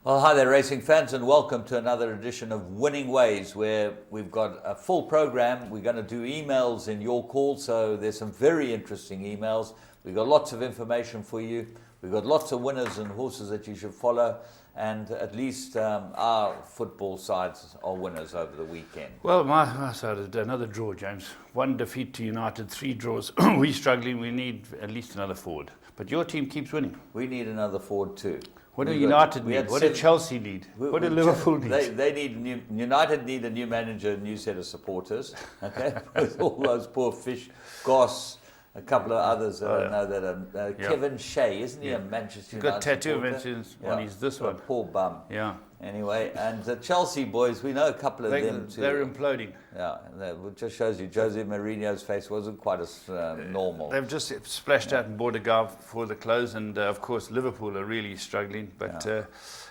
Well, hi there, racing fans, and welcome to another edition of Winning Ways, where we've got a full program. We're going to do emails in your call, so there's some very interesting emails. We've got lots of information for you. We've got lots of winners and horses that you should follow, and at least our football sides are winners over the weekend. Well, my side is another draw, James. 1 defeat to United, 3 draws. We're struggling. We need at least another forward. But your team keeps winning. We need another forward too. What do United need? What do Chelsea need? What do Liverpool need? They need United need a new manager, a new set of supporters. Okay, with all those poor fish, Goss, a couple of others that I know that are Kevin Shea, isn't he a Manchester United? Got tattoo mentions on his this one. Poor bum. Yeah. Anyway, and the Chelsea boys, we know a couple of them too. They're imploding. Yeah, that just shows you Jose Mourinho's face wasn't quite as normal. They've just splashed out and bought a guy for the close, and of course Liverpool are really struggling. But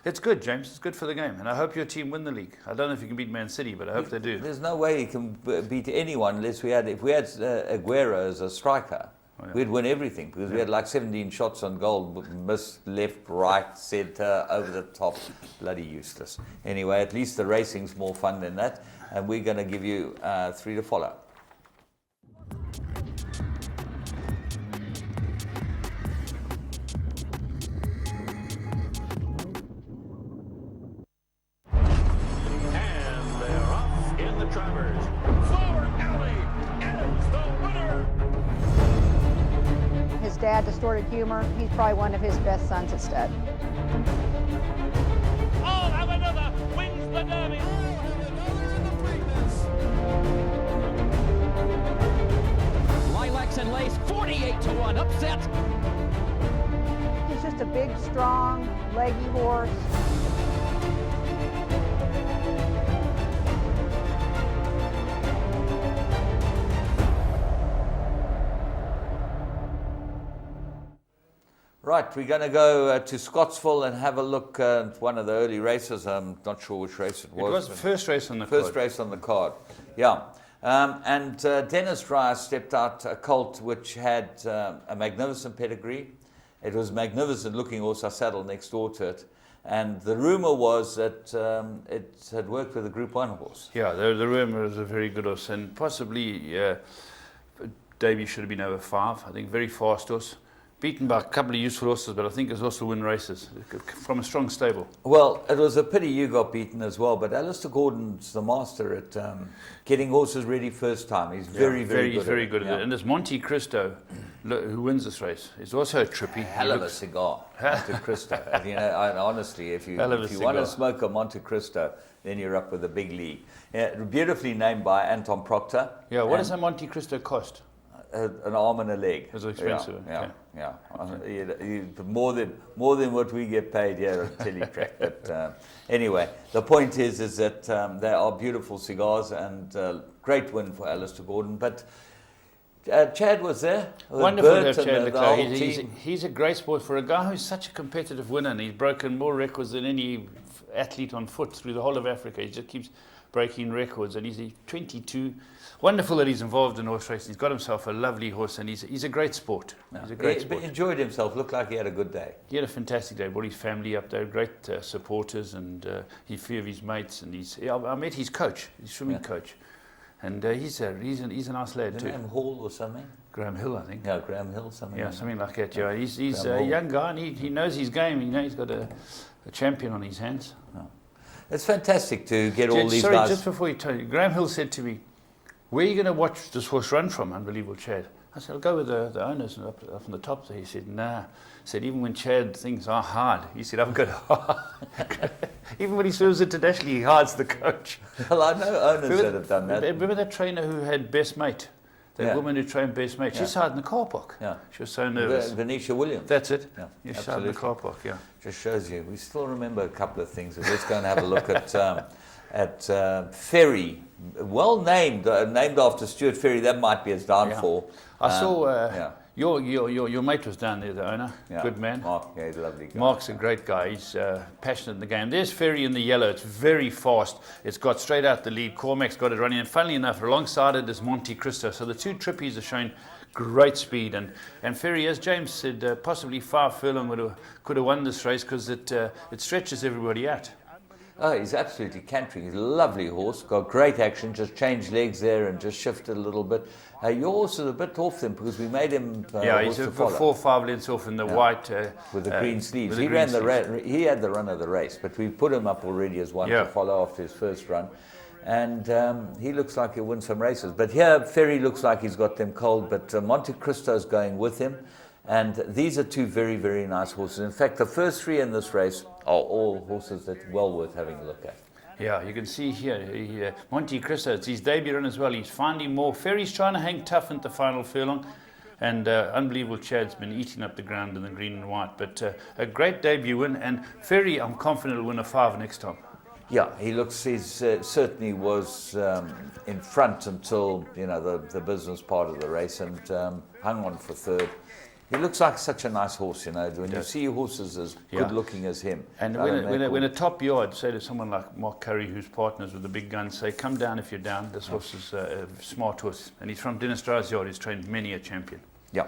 it's good, James. It's good for the game, and I hope your team win the league. I don't know if you can beat Man City, but I hope they do. There's no way you can beat anyone unless if we had Aguero as a striker. We'd win everything because we had like 17 shots on goal, missed left, right, centre, over the top. Bloody useless. Anyway, at least the racing's more fun than that, and we're going to give you 3 to follow. And they're off in the Travers. Flower Alley is the winner. His dad, Distorted Humor, he's probably one of his best sons at stud. I'll have another. Wins the Derby. I'll have another in the Preakness. Lilacs and Lace, 48 to 1, upset. He's just a big, strong, leggy horse. Right, we're going to go to Scottsville and have a look at one of the early races. I'm not sure which race it was. It was the first race on the card. First race on the card, yeah. And Dennis Dreyer stepped out a colt which had a magnificent pedigree. It was magnificent looking horse. I saddled next door to it. And the rumor was that it had worked with a Group 1 horse. Yeah, the rumor is a very good horse, and possibly Davy should have been over 5. I think very fast horse. Beaten by a couple of useful horses, but I think it's also win races from a strong stable. Well, it was a pity you got beaten as well, but Alistair Gordon's the master at getting horses ready first time. He's very good at it. And there's Monte Cristo, who wins this race. He's also a trippy. Hell of a cigar, Monte Cristo. You know, honestly, if you want to smoke a Monte Cristo, then you're up with a big league. Yeah, beautifully named by Anton Proctor. Yeah, what does a Monte Cristo cost? An arm and a leg. It's expensive. Yeah. More than what we get paid here at Teletrack. But anyway, the point is that they are beautiful cigars, and great win for Alistair Gordon. But Chad was there. Wonderful to have Chad Leclerc. He's a great sport for a guy who's such a competitive winner, and he's broken more records than any athlete on foot through the whole of Africa. He just keeps breaking records, and he's 22. Wonderful that he's involved in horse racing. He's got himself a lovely horse, and he's a great sport. He's a great sport. He enjoyed himself. Looked like he had a good day. He had a fantastic day. Brought his family up there, great supporters, and a few of his mates. And I met his coach, his swimming coach, and he's a nice lad too. Graham Hall or something. Graham Hill, I think. Yeah, Graham Hill, something. Yeah, something like that. Yeah, he's a young guy, and he knows his game. He's got a champion on his hands. Oh. It's fantastic to get all these guys. Sorry, just before you tell you, Graham Hill said to me, "Where are you going to watch this horse run from?" Unbelievable, Chad. I said, "I'll go with the owners up on the top there." He said, "Nah." He said, "Even when Chad things are hard," he said, "I've got hard." Even when he swims internationally, he hides the coach. Well, I know owners that have done that. Remember that trainer who had Best Mate? That woman who trained Best Mate, she sat in the car park. Yeah. She was so nervous. Venetia Williams. That's it. Yeah, she sat in the car park, Just shows you. We still remember a couple of things. Let's go and have a look at Ferry. Well named, named after Stuart Ferry. That might be his downfall. I saw your mate was down there, the owner. Yeah. Good man. Mark, yeah, he's a lovely guy. Mark's a great guy. He's passionate in the game. There's Ferry in the yellow. It's very fast. It's got straight out the lead. Cormac's got it running. And funnily enough, alongside it is Monte Cristo. So the two trippies are showing great speed. And Ferry, as James said, possibly 5 furlong could have won this race because it stretches everybody out. Oh, he's absolutely cantering. He's a lovely horse, got great action, just changed legs there and just shifted a little bit. Your horse is a bit off them because we made him he's a 4 or 5 lengths off in the white. With the green sleeves. He He had the run of the race, but we put him up already as one to follow after his first run. And he looks like he'll win some races. But here, Ferry looks like he's got them cold, but Monte Cristo's going with him. And these are 2 very, very nice horses. In fact, the first 3 in this race are all horses that are well worth having a look at. Yeah, you can see here, Monte Cristo, it's his debut run as well. He's finding more. Ferry's trying to hang tough into the final furlong. And Unbelievable Chad's been eating up the ground in the green and white. But a great debut win. And Ferry, I'm confident, will win a 5 next time. Yeah, he certainly was in front until, the business part of the race and hung on for 3rd. He looks like such a nice horse, when you see horses as good looking as him. And when a top yard, say to someone like Mark Curry, who's partners with the big guns, say, come down if you're down. This horse is a smart horse. And he's from Dennis Dry's yard. He's trained many a champion. Yeah.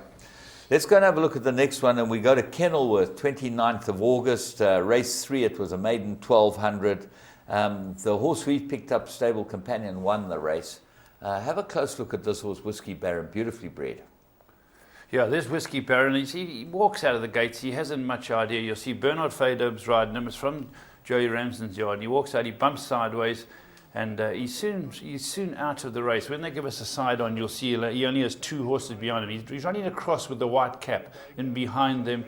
Let's go and have a look at the next one. And we go to Kenilworth, 29th of August. Race 3, it was a maiden 1200. The horse we picked up, Stable Companion, won the race. Have a close look at this horse, Whiskey Baron, beautifully bred. Yeah, there's Whiskey Baron. He walks out of the gates. He hasn't much idea. You'll see Bernard Faydobes riding him. It's from Joey Ramsden's yard. And he walks out, he bumps sideways, and he's soon out of the race. When they give us a side on, you'll see he only has 2 horses behind him. He's running across with the white cap, and behind them,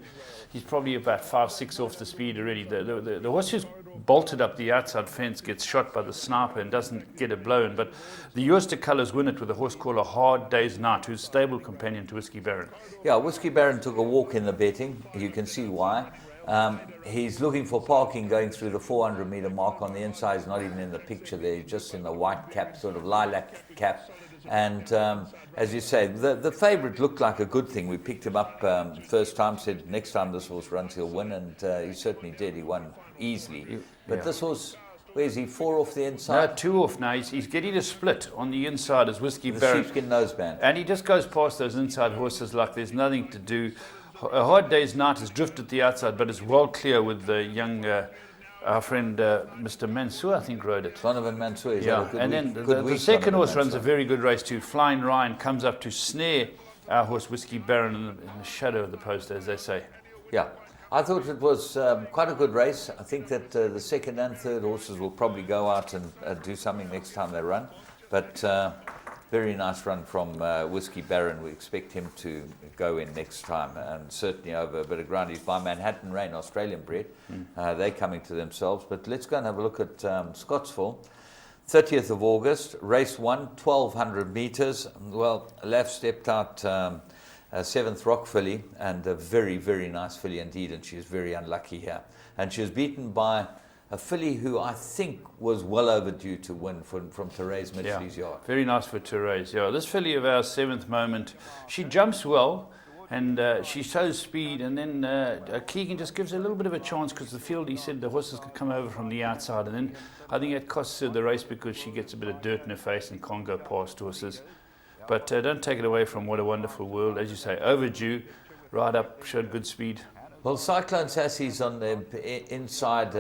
he's probably about 5-6 off the speed already. The horse who's bolted up the outside fence gets shot by the sniper and doesn't get a blown. But the Ulster colours win it with a horse called A Hard Day's Night, who's Stable Companion to Whiskey Baron. Yeah, Whiskey Baron took a walk in the betting. You can see why. He's looking for parking going through the 400-metre mark on the inside. He's not even in the picture there. He's just in the white cap, sort of lilac cap. And as you say, the favourite looked like a good thing. We picked him up first time, said next time this horse runs, he'll win. And he certainly did. He won easily. But this horse, where is he? 4 off the inside? No, 2 off now. He's getting a split on the inside as Whiskey Baron. The sheepskin noseband. And he just goes past those inside horses like there's nothing to do. A Hard Day's Night has drifted the outside, but it's well clear with the young, our friend Mr. Mansour, I think, rode it. Donovan Mansour. Yeah, and then the second horse runs a very good race too. Flying Ryan comes up to snare our horse Whiskey Baron in the shadow of the post, as they say. Yeah. I thought it was quite a good race. I think that the second and third horses will probably go out and do something next time they run. But very nice run from Whiskey Baron. We expect him to go in next time, and certainly over a bit of ground. He's by Manhattan Rain, Australian bred. They're coming to themselves. But let's go and have a look at Scottsville. 30th of August, race 1, 1,200 metres. Well, Laf stepped out... 7th Rock filly, and a very, very nice filly indeed, and she was very unlucky here. And she was beaten by a filly who I think was well overdue to win from Therese Mitchley's yard. Very nice for Therese. Yeah, this filly of ours, 7th Moment, she jumps well, and she shows speed, and then Keegan just gives her a little bit of a chance because the field, he said the horses could come over from the outside, and then I think it costs her the race because she gets a bit of dirt in her face and can't go past horses. But don't take it away from What a Wonderful World. As you say, overdue, right up, showed good speed. Well, Cyclone Sassy's on the inside,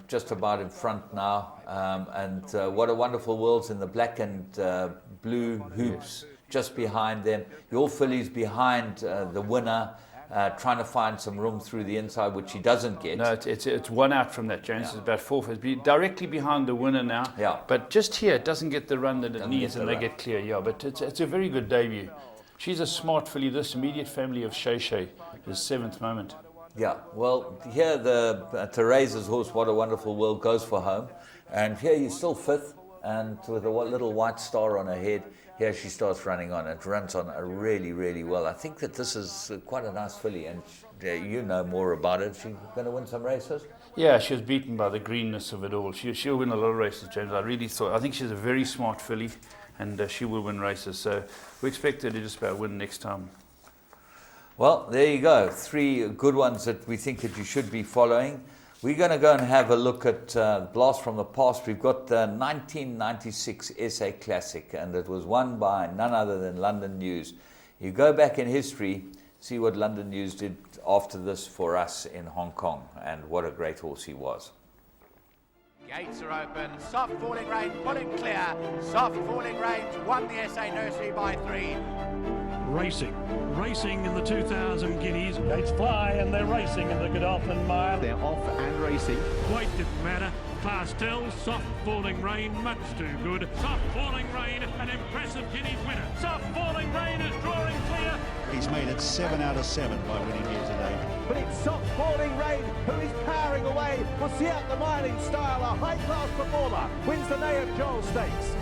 just about in front now. And What a Wonderful World's in the black and blue hoops just behind them. Your filly's behind the winner, trying to find some room through the inside, which he doesn't get. No, it's one out from that, James. It's about 4 feet. Directly behind the winner now. Yeah. But just here, it doesn't get the run that it needs, and they get clear. Yeah, but it's a very good debut. She's a smart filly. This immediate family of Shay Shay is 7th Moment. Yeah, well, here the Therese's horse, What a Wonderful World, goes for home. And here he's still 5th, and with a little white star on her head. Here she starts running on. It runs on really, really well. I think that this is quite a nice filly, and you know more about it. She's going to win some races? Yeah, she was beaten by the greenness of it all. She'll win a lot of races, James. I think she's a very smart filly, and she will win races. So we expect her to just about win next time. Well, there you go. 3 good ones that we think that you should be following. We're going to go and have a look at Blast from the Past. We've got the 1996 SA Classic, and it was won by none other than London News. You go back in history, see what London News did after this for us in Hong Kong, and what a great horse he was. Gates are open, soft falling rain, pulling clear. Soft falling rains won the SA Nursery by 3. Racing in the 2,000 guineas. Gates fly and they're racing in the Godolphin Mile. They're off and racing. Weight didn't matter. Class tells, soft falling rain, much too good. Soft falling rain, an impressive guineas winner. Soft falling rain is drawing clear. He's made it 7 out of 7 by winning here today. But it's soft falling rain who is powering away. We'll see out the miling style. A high-class performer wins the Nay of Joel Stakes.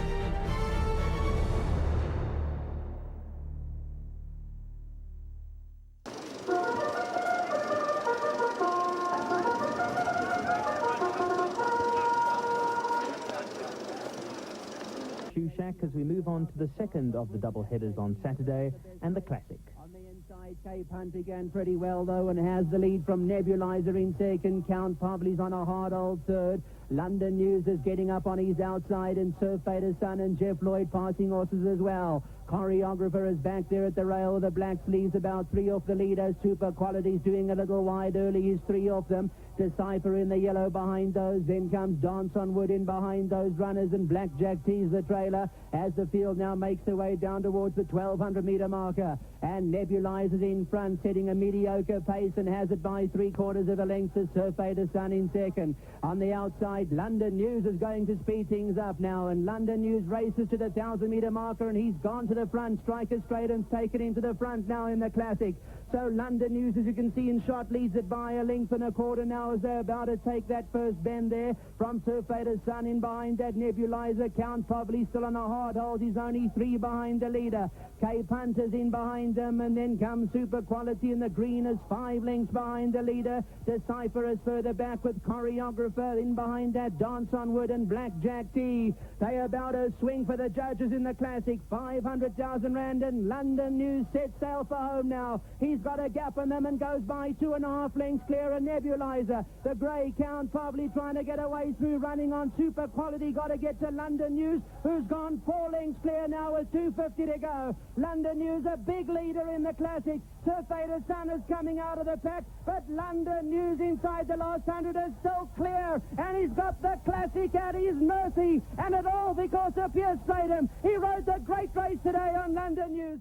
Shack as we move on to the second of the double headers on Saturday and the Classic. On the inside, Cape Hunt began pretty well though and has the lead from Nebulizer in second. Count Pavley's on a hard old third. London News is getting up on his outside, and Surf Vader's Son and Jeff Lloyd passing horses as well. Choreographer is back there at the rail with the black sleeves, about 3 off the leaders. Super Quality's doing a little wide early, he's 3 off them. Decipher in the yellow behind those, then comes Dance on Wood in behind those runners, and Blackjack tees the trailer as the field now makes their way down towards the 1,200 metre marker. And Nebulizer's in front, setting a mediocre pace and has it by 3/4 of a length to Surf Vader's Son in second. On the outside, London News is going to speed things up now, and London News races to the 1,000 metre marker, and he's gone to the front. Striker straight and taken into the front now in the Classic. So London News, as you can see in shot, leads it by a length and a quarter now as they're about to take that first bend there from Surf Vader's Son. In behind that, Nebulizer. Count Pavley still on a hard hold. He's only 3 behind the leader. Cape Hunter's in behind them, and then comes Super Quality, and the green is 5 lengths behind the leader. Decipher is further back with Choreographer. In behind that, Dance on Wood and Blackjack T. They about to swing for the judges in the Classic. 500,000 rand, and London News sets sail for home now. He's got a gap on them and goes by 2.5 lengths clear of Nebulizer. The grey Count probably trying to get away through, running on Super Quality. Got to get to London News, who's gone 4 lengths clear now with 2:50 to go. London News, a big leader in the Classic. Surf Vader's Son is coming out of the pack, but London News inside the last 100 is still clear, and he's got the Classic at his mercy, and it all because of Pierce Stratham. He rode the great race today on London News.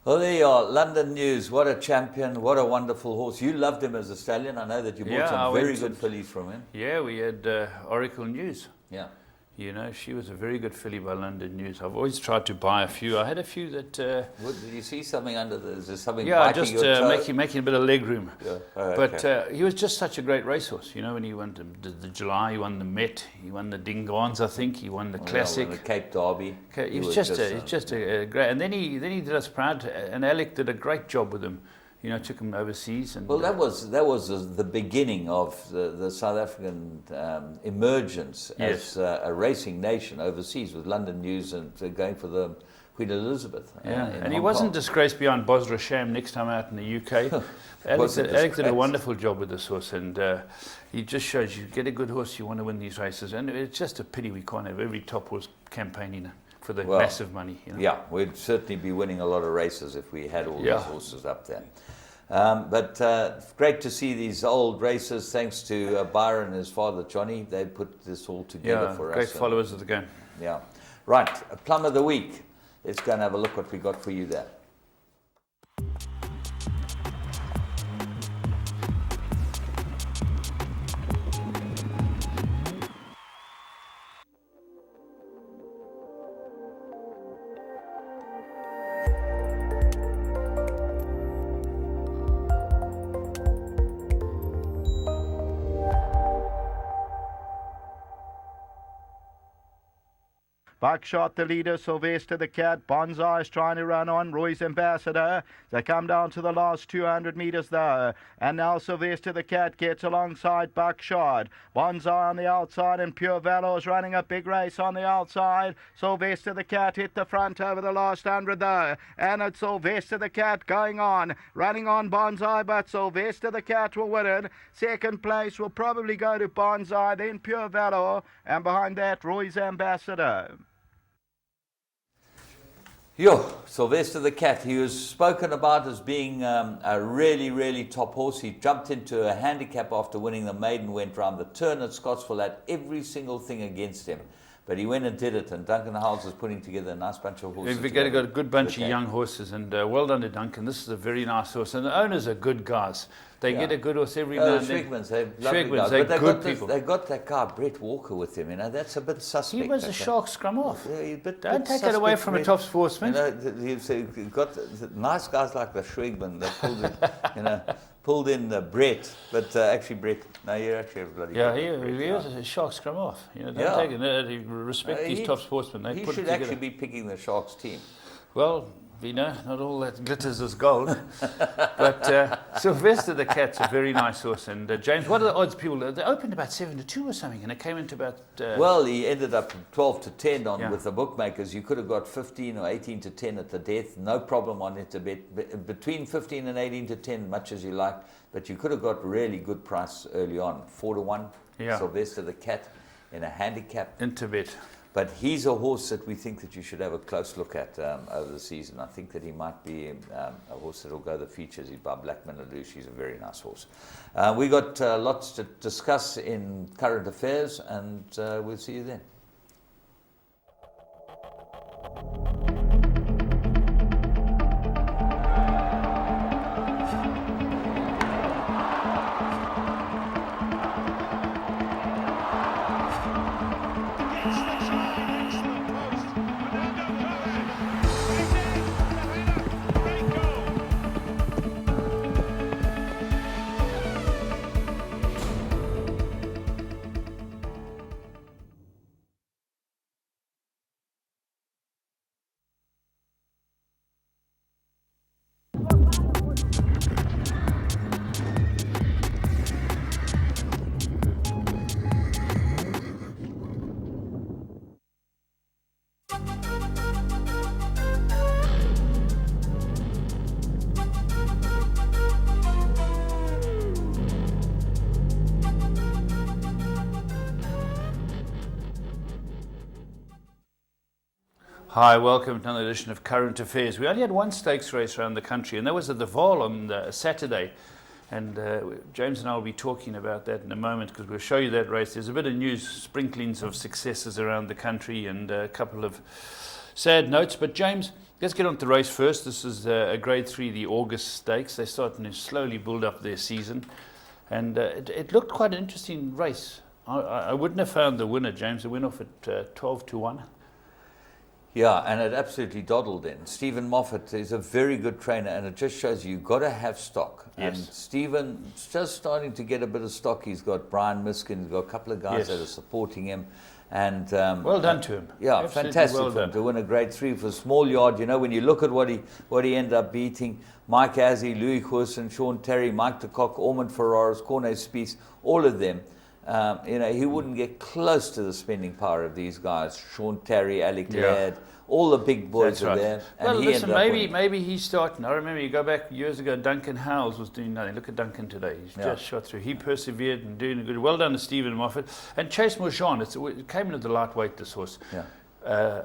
Well, there you are, London News. What a champion, what a wonderful horse. You loved him as a stallion. I know that you bought some very good fillies from him. Yeah, we had Oracle News. Yeah. You know, she was a very good filly by London News. I've always tried to buy a few. I had a few that... did you see something under the... Is there something biting just your toe? making a bit of leg room. Yeah. Oh, okay. But he was just such a great racehorse. You know, when he won the July, he won the Met, he won the Dingans, I think, he won the Classic. The Cape Derby. He was just a great... And then he did us proud, and Alec did a great job with him. You know, took him overseas. And well, that was the beginning of the South African emergence as a racing nation overseas, with London News and going for the Queen Elizabeth. Yeah, and he wasn't disgraced beyond Bosra Sham next time out in the UK. Alec did a wonderful job with this horse, and he just shows you get a good horse, you want to win these races. And it's just a pity we can't have every top horse campaigning for the massive money. You know? Yeah, we'd certainly be winning a lot of races if we had all these horses up there. But great to see these old races. Thanks to Byron and his father Johnny, they put this all together for us. Great followers of the game. Yeah, right. A plum of the week. Let's go and have a look what we got for you there. Buckshot the leader, Sylvester the Cat, Bonsai is trying to run on, Roy's Ambassador. They come down to the last 200 metres though, and now Sylvester the Cat gets alongside Buckshot. Bonsai on the outside, and Pure Valor is running a big race on the outside. Sylvester the Cat hit the front over the last 100 though, and it's Sylvester the Cat going on, running on Bonsai, but Sylvester the Cat will win it. Second place will probably go to Bonsai, then Pure Valor, and behind that Roy's Ambassador. Yo, Sylvester the Cat, he was spoken about as being a really, really top horse. He jumped into a handicap after winning the maiden, went round the turn at Scottsville, had every single thing against him. But he went and did it, and Duncan Howells is putting together a nice bunch of horses. We've got a good bunch of young horses, and well done to Duncan. This is a very nice horse, and the owners are good guys. They get a good horse every now and then. Schwegmans, they're lovely guys. They're but good people. They got that guy, Brett Walker, with him. You know, that's a bit suspect. He was a shark scrum off. Yeah, Don't take it away from a top sportsman. You know, you've got nice guys like the Schwegman that pulled in, pulled in Brett, but actually Brett, no, you're actually a bloody he was a shark scrum off. You know, don't take it. Respect these top sportsmen. They he put should it together. actually be picking the Sharks team. Well, not all that glitters is gold. But Sylvester the Cat's a very nice horse. And James, what are the odds? People, they opened about 7-2 or something, and it came into about... well, he ended up 12-10 with the bookmakers. You could have got 15 or 18-10 at the death. No problem on it to bet. Between 15 and 18-10, much as you like. But you could have got really good price early on. 4-1, Sylvester the Cat in a handicap. Into bet. But he's a horse that we think that you should have a close look at over the season. I think that he might be a horse that will go the features. He's by Black Minadoo. She's a very nice horse. We got lots to discuss in current affairs, and we'll see you then. Hi, welcome to another edition of Current Affairs. We only had one stakes race around the country, and that was at the Vaal on Saturday. And James and I will be talking about that in a moment, because we'll show you that race. There's a bit of news, sprinklings of successes around the country, and a couple of sad notes. But James, let's get on to the race first. This is a Grade 3, the August Stakes. They're starting to slowly build up their season. And it looked quite an interesting race. I wouldn't have found the winner, James. It went off at 12-1. Yeah, and it absolutely doddled in. Stephen Moffat is a very good trainer, and it just shows you've got to have stock. Yes. And Stephen's just starting to get a bit of stock. He's got Brian Miskin, he's got a couple of guys that are supporting him. And well done to him. Yeah, absolutely fantastic well for him done. to win a Grade 3 for a small yard. You know, when you look at what he ended up beating, Mike Azzi, Louis Courson, Sean Terry, Mike de Kock, Ormond Ferraris, Cornet Spies, all of them. He wouldn't get close to the spending power of these guys. Sean Terry, Alec Laird, all the big boys are there. And well, he listen, ended up maybe he's starting. I remember you go back years ago, Duncan Howells was doing nothing. Look at Duncan today. He's just shot through. He persevered and doing good. Well done to Stephen Moffat. And Chase Morjean, it came into the lightweight, this horse. Yeah.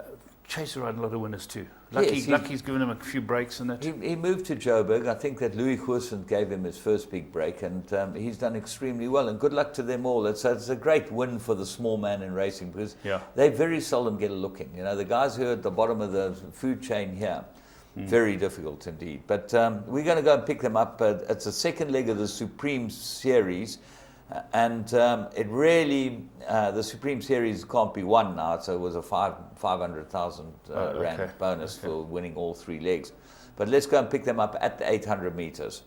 Chase riding a lot of winners too. Lucky's given him a few breaks and that. He moved to Joburg. I think that Louis Courson gave him his first big break, and he's done extremely well. And good luck to them all. It's a great win for the small man in racing, because they very seldom get a look in. You know, the guys who are at the bottom of the food chain here, very difficult indeed. But we're going to go and pick them up. It's the second leg of the Supreme Series. And it really, the Supreme Series can't be won now, so it was a 500,000 rand bonus for winning all three legs. But let's go and pick them up at the 800 meters.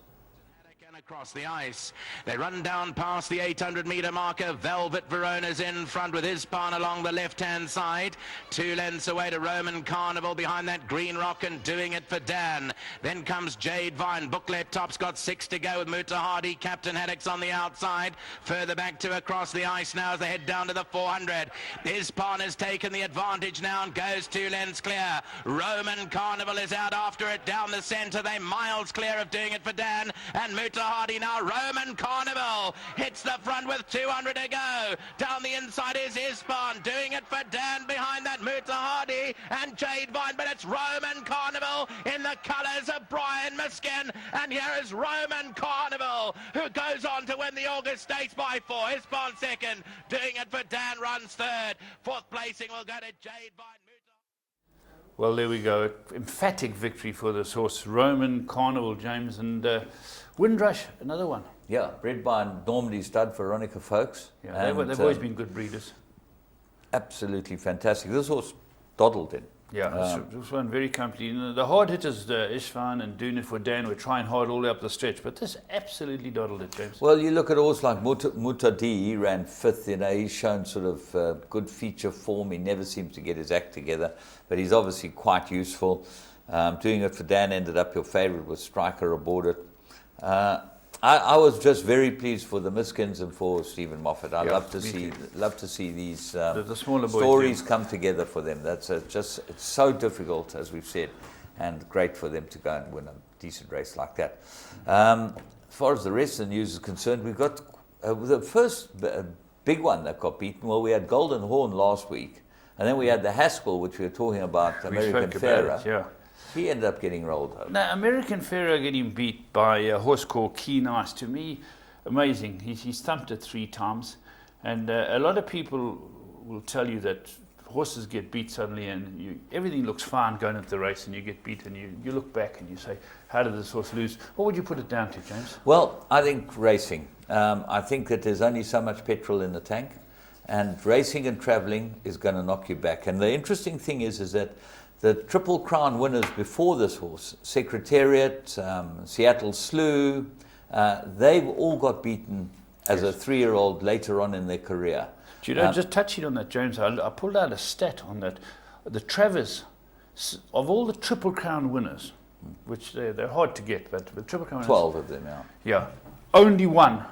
Across the ice, they run down past the 800-meter marker. Velvet Verona's in front with his pan along the left-hand side. 2 lengths away to Roman Carnival behind that Green Rock, and doing it for Dan. Then comes Jade Vine. Booklet Top's got 6 to go with Muta Hardy. Captain Haddocks on the outside. Further back to across the ice now as they head down to the 400. His pan has taken the advantage now and goes 2 lengths clear. Roman Carnival is out after it down the centre. They miles clear of doing it for Dan, and Muta Hardy now. Roman Carnival hits the front with 200 to go. Down the inside is Ispan doing it for Dan behind that Muta Hardy, and Jade Vine, but it's Roman Carnival in the colours of Brian Miskin. And here is Roman Carnival, who goes on to win the August Stakes by 4. Hispan second, doing it for Dan Runs third. Fourth placing will go to Jade Vine. Well, there we go. Emphatic victory for this horse, Roman Carnival, James, and Windrush, another one. Yeah, bred by Normandy stud Veronica Folks. Yeah, they've always been good breeders. Absolutely fantastic. This horse doddled in. Yeah, this one very comfortable. You know, the hard hitters, Ishvan and Doing It for Dan, were trying hard all the way up the stretch, but this absolutely doddled it, James. Well, you look at a horse like Mutadi, he ran fifth. You know, he's shown sort of good feature form. He never seems to get his act together, but he's obviously quite useful. Doing It for Dan ended up your favourite with Striker aboard it. I was just very pleased for the Miskins and for Stephen Moffat. I love to see these the smaller boys stories come together for them. That's it's so difficult, as we've said, and great for them to go and win a decent race like that. As far as the rest of the news is concerned, we've got the first big one that got beaten. Well, we had Golden Horn last week, and then we had the Haskell, which we were talking about, American Pharaoh. Yeah. He ended up getting rolled over. Now, American Pharaoh getting beat by a horse called Keen Ice, to me, amazing. He's thumped it 3 times. And a lot of people will tell you that horses get beat suddenly and everything looks fine going into the race and you get beat and you look back and you say, how did this horse lose? What would you put it down to, James? Well, I think racing. I think that there's only so much petrol in the tank, and racing and travelling is going to knock you back. And the interesting thing is that the Triple Crown winners before this horse, Secretariat, Seattle Slew, they've all got beaten as a 3-year-old later on in their career. Do you know, just touching on that, James, I pulled out a stat on that. The Travers, of all the Triple Crown winners, which they're hard to get, but the Triple Crown 12 of them, yeah. Yeah. Only one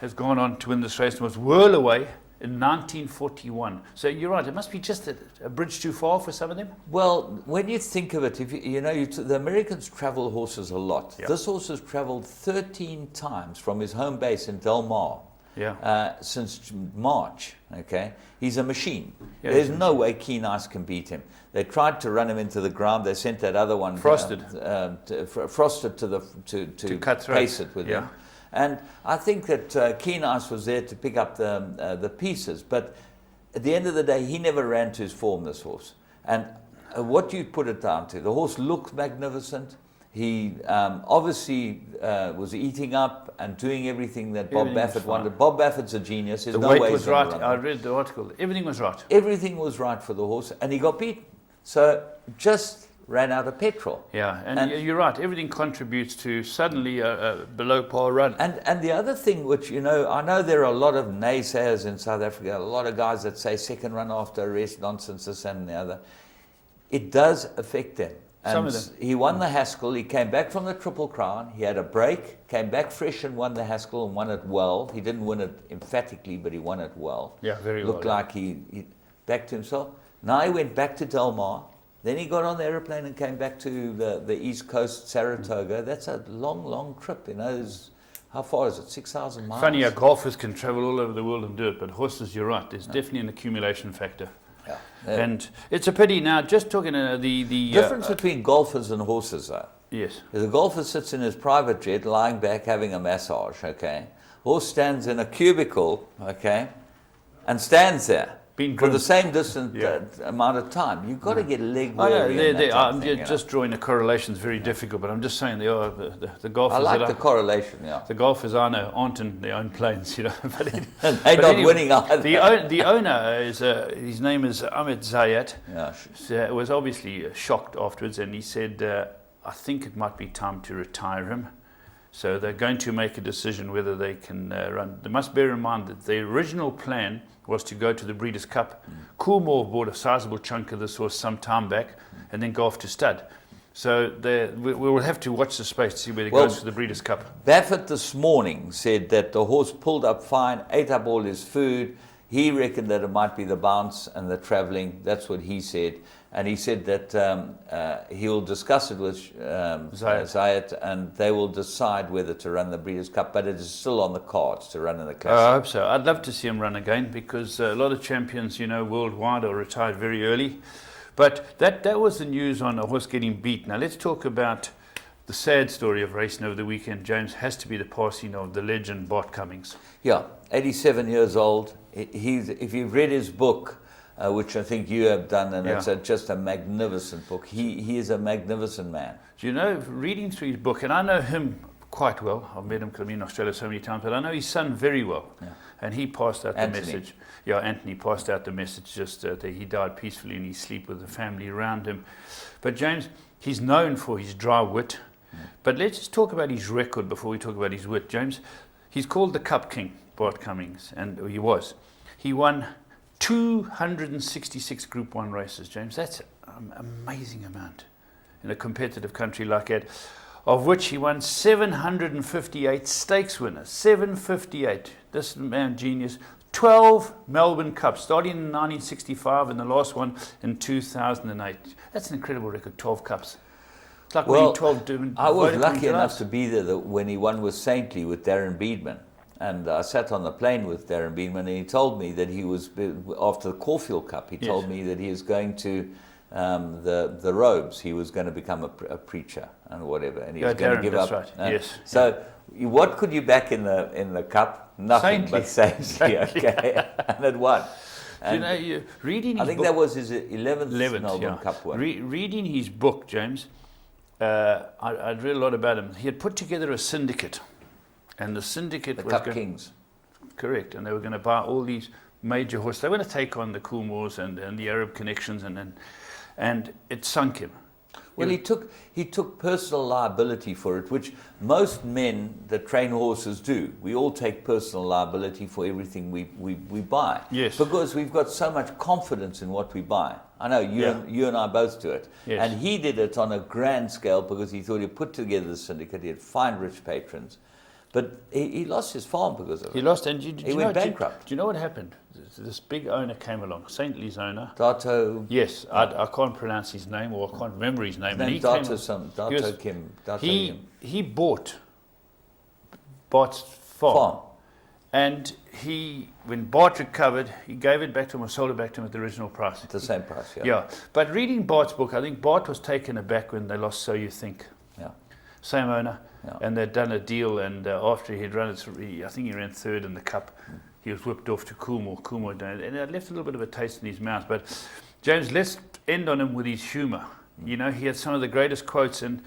has gone on to win this race and was Whirlaway in 1941. So you're right, it must be just a bridge too far for some of them. Well, when you think of it, if the Americans travel horses a lot. Yeah. This horse has travelled 13 times from his home base in Del Mar. Yeah. Since March, okay? He's a machine. Yeah, There's no way Keen Ice can beat him. They tried to run him into the ground. They sent that other one, Frosted, Frosted to cut throat. pace it with him. And I think that Keen Ice was there to pick up the pieces. But at the end of the day, he never ran to his form, this horse. And what you put it down to, the horse looked magnificent. He obviously was eating up and doing everything that Bob Baffert wanted. Bob Baffert's a genius. There's the no weight way was right. I read the article. Everything was right. Everything was right for the horse, and he got beaten. So just ran out of petrol. Yeah, and you're right. Everything contributes to suddenly a below par run. And the other thing, which, I know there are a lot of naysayers in South Africa, a lot of guys that say second run after arrest, nonsense, this and the other. It does affect them. And some of them. He won the Haskell. He came back from the Triple Crown. He had a break, came back fresh and won the Haskell and won it well. He didn't win it emphatically, but he won it well. Yeah, very well. Looked like he back to himself. Now he went back to Del Mar. Then he got on the aeroplane and came back to the East Coast, Saratoga. That's a long, long trip. How far is it? 6,000 miles? Funny how golfers can travel all over the world and do it, but horses, you're right. There's definitely an accumulation factor. Yeah. And it's a pity now, just talking the difference between golfers and horses, though. Yes. The golfer sits in his private jet, lying back, having a massage, okay? Horse stands in a cubicle, okay, and stands there for the same distant amount of time. You've got to get leg weary. I'm just drawing a correlation is very difficult, but I'm just saying they are the golfers. I like the correlation, yeah. The golfers aren't in their own planes, But they're not winning either. The owner is his name is Ahmed Zayat. Yeah. Was obviously shocked afterwards, and he said, "I think it might be time to retire him." So they're going to make a decision whether they can run. They must bear in mind that the original plan was to go to the Breeders' Cup. Coolmore bought a sizable chunk of this horse some time back and then go off to stud. So we will have to watch the space to see where it goes to the Breeders' Cup. Baffert this morning said that the horse pulled up fine, ate up all his food. He reckoned that it might be the bounce and the travelling. That's what he said. And he said that he'll discuss it with Zayat, and they will decide whether to run the Breeders' Cup, but it is still on the cards to run in the Classic. I hope so. I'd love to see him run again, because a lot of champions, worldwide are retired very early. But that was the news on a horse getting beat. Now let's talk about the sad story of racing over the weekend, James. Has to be the passing of the legend Bart Cummings. Yeah, 87 years old. If you've read his book, which I think you have done, and it's just a magnificent book. He is a magnificent man. Do you know, reading through his book, and I know him quite well. I've met him because I'm in Australia so many times, but I know his son very well. Yeah. And he passed out the message. Yeah, Anthony passed out the message just that he died peacefully in his sleep with the family around him. But James, he's known for his dry wit. But let's just talk about his record before we talk about his wit, James. He's called the Cup King, Bart Cummings, and he was. He won 266 Group 1 races, James. That's an amazing amount in a competitive country like that, of which he won 758 stakes winners. 758. This man, genius. 12 Melbourne Cups, starting in 1965 and the last one in 2008. That's an incredible record, 12 Cups. It's like winning 12 different. I was lucky enough to be there when he won with Saintly with Darren Beedman. And I sat on the plane with Darren Beedman, and he told me that he was, after the Caulfield Cup, he told me that he was going to the robes. He was going to become a preacher and whatever, and he was going to give up. Right. Yes. So, what could you back in the cup? Nothing but Saintly. Okay, and it won. And you know, you reading. I think book, that was his 11th Melbourne Cup win. Reading his book, James, I'd read a lot about him. He had put together a syndicate. And the syndicate was Cup Kings. Correct. And they were going to buy all these major horses. They were going to take on the Coolmores and the Arab connections, and it sunk him. Well, he took personal liability for it, which most men that train horses do. We all take personal liability for everything we buy. Yes. Because we've got so much confidence in what we buy. I know you and I both do it. Yes. And he did it on a grand scale because he thought he'd put together the syndicate, he had fine rich patrons. But he lost his farm because of it. He lost, and he went bankrupt. Do you know what happened? This big owner came along, Saintly's owner. Dato. Yes, I can't pronounce his name, or I can't remember his name. He bought Bart's farm. And when Bart recovered, he gave it back to him or sold it back to him at the original price. At the same price, yeah. Yeah, but reading Bart's book, I think Bart was taken aback when they lost So You Think. Yeah. Same owner. Yeah. And they'd done a deal, and after he'd run it, I think he ran third in the Cup. He was whipped off to Coolmore, and it left a little bit of a taste in his mouth. But James, let's end on him with his humour. You know, he had some of the greatest quotes, and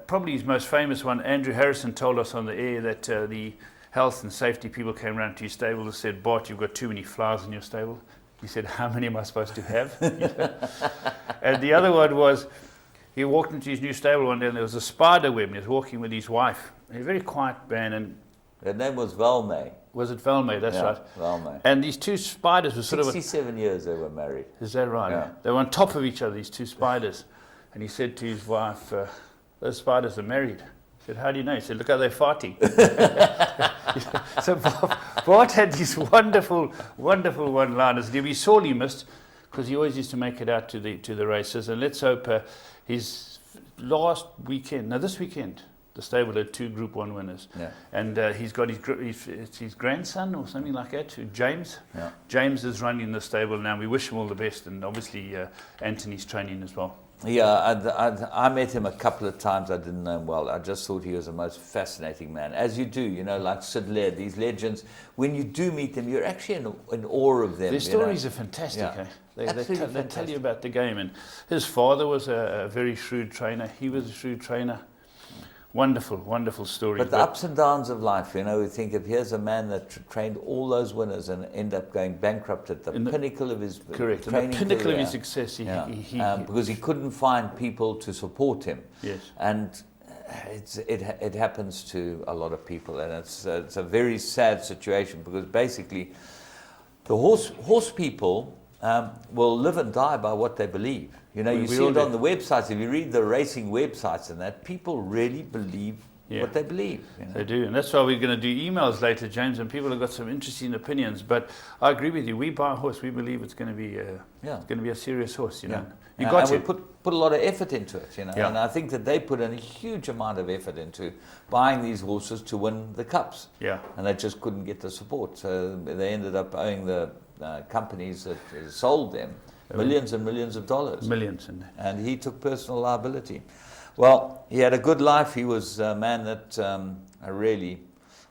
probably his most famous one. Andrew Harrison told us on the air that the health and safety people came around to his stable and said, "Bart, you've got too many flowers in your stable." He said, "How many am I supposed to have?" And the other one was, he walked into his new stable one day and there was a spider web, and he was walking with his wife. A very quiet man, and her name was Valmay. Was it Valmay? That's right. Valmay. And these two spiders were sort 67 years they were married. Is that right? Yeah. They were on top of each other, these two spiders. And he said to his wife, "Those spiders are married." He said, "How do you know?" He said, "Look how they're fighting." So Bart had these wonderful, wonderful one-liners. He'll be sorely missed because he always used to make it out to the races. And let's hope his last weekend, this weekend, the stable had 2 Group 1 winners. Yeah. And he's got his grandson or something like that, James. Yeah. James is running the stable now. We wish him all the best, and obviously Anthony's training as well. Yeah, I met him a couple of times. I didn't know him well. I just thought he was the most fascinating man, as you do, you know, like Sid Laird, these legends. When you do meet them, you're actually in awe of them. Their stories are fantastic. Yeah. They tell you about the game. And his father was a very shrewd trainer. He was a shrewd trainer. Wonderful, wonderful story. But the ups and downs of life, you know, we think if here's a man that trained all those winners and end up going bankrupt at the pinnacle of his training the pinnacle career. of his success. Because he couldn't find people to support him. Yes. And it happens to a lot of people, and it's a very sad situation, because basically the horse people will live and die by what they believe. You know, you see it on the websites. If you read the racing websites and that, people really believe what they believe. You know? They do, and that's why we're going to do emails later, James, and people have got some interesting opinions. But I agree with you. We buy a horse, we believe it's going to be a serious horse. You know, you got to we put a lot of effort into it. You know, and I think that they put in a huge amount of effort into buying these horses to win the cups. Yeah, and they just couldn't get the support, so they ended up owing the companies that sold them Millions and millions of dollars. Millions. And he took personal liability. Well, he had a good life. He was a man that really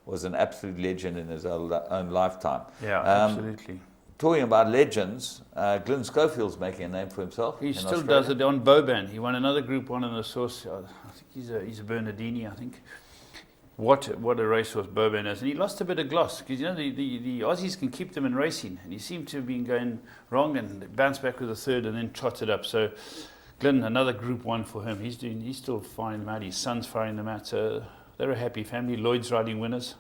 was an absolute legend in his own lifetime. Yeah, absolutely. Talking about legends, Glenn Schofield's making a name for himself. He still does it on Boban. He won another Group 1 in the source. I think he's a Bernardini, I think. What a racehorse Boban is. And he lost a bit of gloss, because you know the Aussies can keep them in racing. And he seemed to have been going wrong and bounced back with a third and then trotted up. So Glenn, another Group 1 for him. He's still firing them out. His son's firing them out. So they're a happy family. Lloyd's riding winners.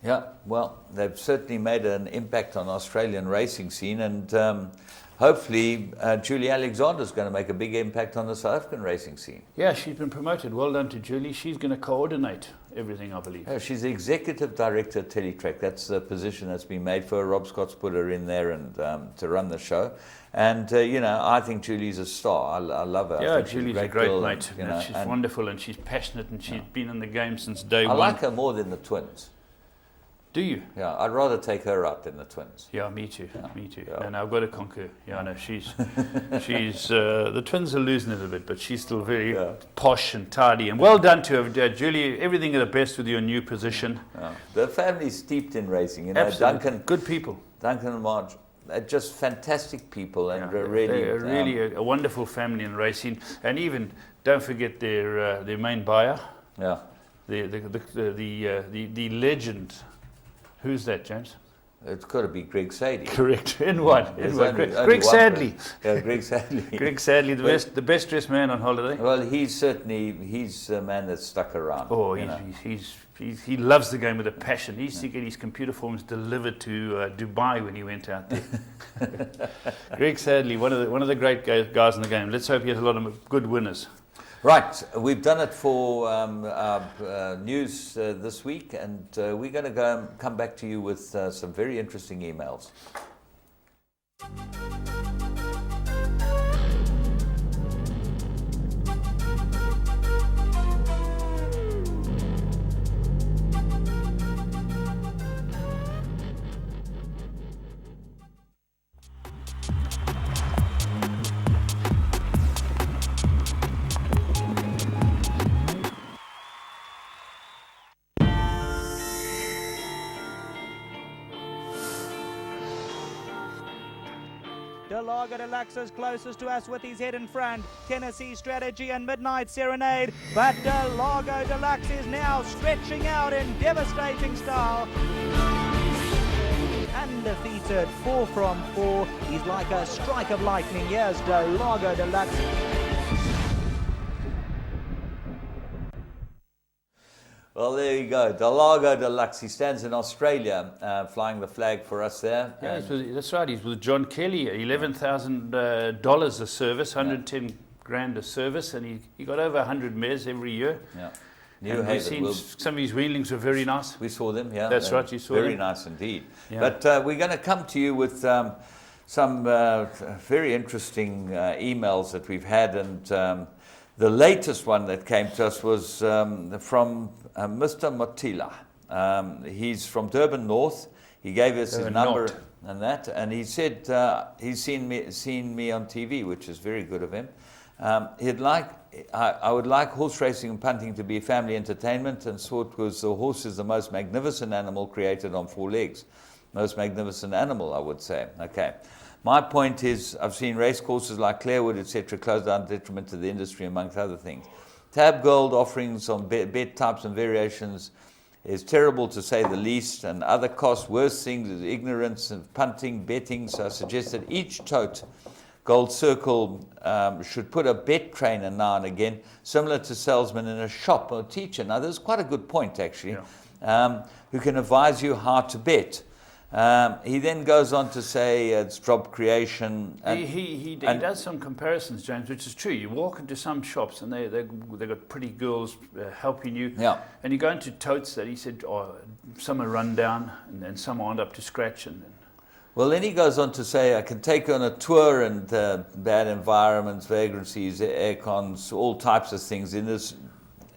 Yeah, well, they've certainly made an impact on the Australian racing scene, and hopefully Julie Alexander's going to make a big impact on the South African racing scene. Yeah, she's been promoted. Well done to Julie. She's going to coordinate everything, I believe. Yeah, she's the executive director at Teletrack. That's the position that's been made for her. Rob Scott's put her in there and to run the show. And, I think Julie's a star. I love her. Yeah, Julie's a great mate. And, she's wonderful, and she's passionate, and she's been in the game since day one. I like her more than the twins. Do you? Yeah, I'd rather take her out than the twins. Yeah, me too. Yeah. Me too. Yeah. And I've got to concur. Yeah, no, she's the twins are losing it a bit, but she's still very posh and tidy. And well done to her, Julie. Everything of the best with your new position. Yeah. The family's steeped in racing. Absolutely. Duncan, good people. Duncan and Marge, they're just fantastic people, and they're really a wonderful family in racing. And even don't forget their main buyer. Yeah. The legend. Who's that, James? It's got to be Greg Sadie. Correct. Greg Sadley. Yeah, Greg Sadley. Greg Sadley, the best dressed man on holiday. Well, he's a man that's stuck around. Oh, he loves the game with a passion. He used to get his computer forms delivered to Dubai when he went out there. Greg Sadley, one of the great guys in the game. Let's hope he has a lot of good winners. Right, we've done it for our news this week, and we're going to come back to you with some very interesting emails. Delago Deluxe is closest to us with his head in front. Tennessee Strategy and Midnight Serenade. But Delago Deluxe is now stretching out in devastating style. Undefeated, 4 from 4. He's like a strike of lightning. Here's Delago Deluxe. Well, there you go. Delago Deluxe. He stands in Australia, flying the flag for us there. Yeah, that's right. He's with John Kelly. $11,000 a service, 110 grand a service, and he got over 100 mares every year. Yeah. We've seen some of his wheelings were very nice. We saw them, yeah. That's right, you saw them. Very nice indeed. Yeah. But we're going to come to you with some very interesting emails that we've had, and the latest one that came to us was from Mr. Motila. He's from Durban North. He gave us his number and that, and he said he's seen me on TV, which is very good of him. I would like horse racing and punting to be family entertainment, and thought was the horse is the most magnificent animal created on 4 legs. Most magnificent animal, I would say. Okay. My point is, I've seen race courses like Clarewood, etc., close down detriment to the industry, amongst other things. Tab Gold offerings on bet types and variations is terrible, to say the least, and other costs, worse things is ignorance of punting, betting. So I suggest that each tote Gold Circle should put a bet trainer now and again, similar to salesman in a shop or teacher. Now, there's quite a good point, actually, who can advise you how to bet. He then goes on to say it's job creation. He does some comparisons, James, which is true. You walk into some shops and they've got pretty girls helping you. Yeah. And you go into totes that he said, some are run down and some aren't up to scratch. Well, then he goes on to say, I can take you on a tour and bad environments, vagrancies, air cons, all types of things in this.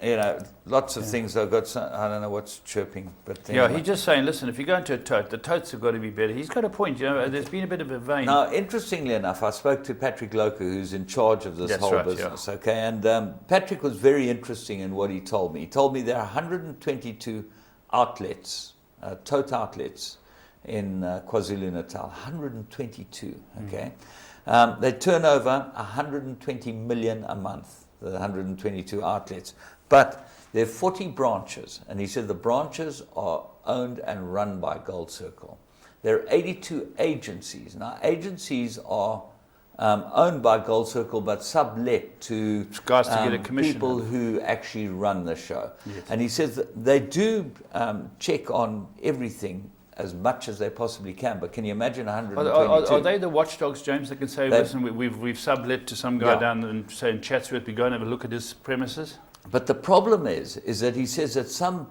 you know, lots of things. I've got some, I don't know what's chirping, but yeah, anyway. he's just saying, listen, if you go into a tote, the totes have got to be better. He's got a point, you know. There's been a bit of a vein. Now, interestingly enough, I spoke to Patrick Loker, who's in charge of this whole business. Yeah. Okay, and Patrick was very interesting in what he told me. He told me there are 122 outlets, tote outlets in KwaZulu-Natal. 122. Okay, they turn over 120 million a month. The 122 outlets, but there are 40 branches, and he said the branches are owned and run by Gold Circle. There are 82 agencies. Now, agencies are owned by Gold Circle, but sublet to guys to get a commission people who actually run the show. Yes. And he says that they do check on everything as much as they possibly can, but can you imagine 122? Are they the watchdogs, James, that can say, listen, we've sublet to some guy down and say in Chatsworth, we go and have a look at his premises? But the problem is that he says that some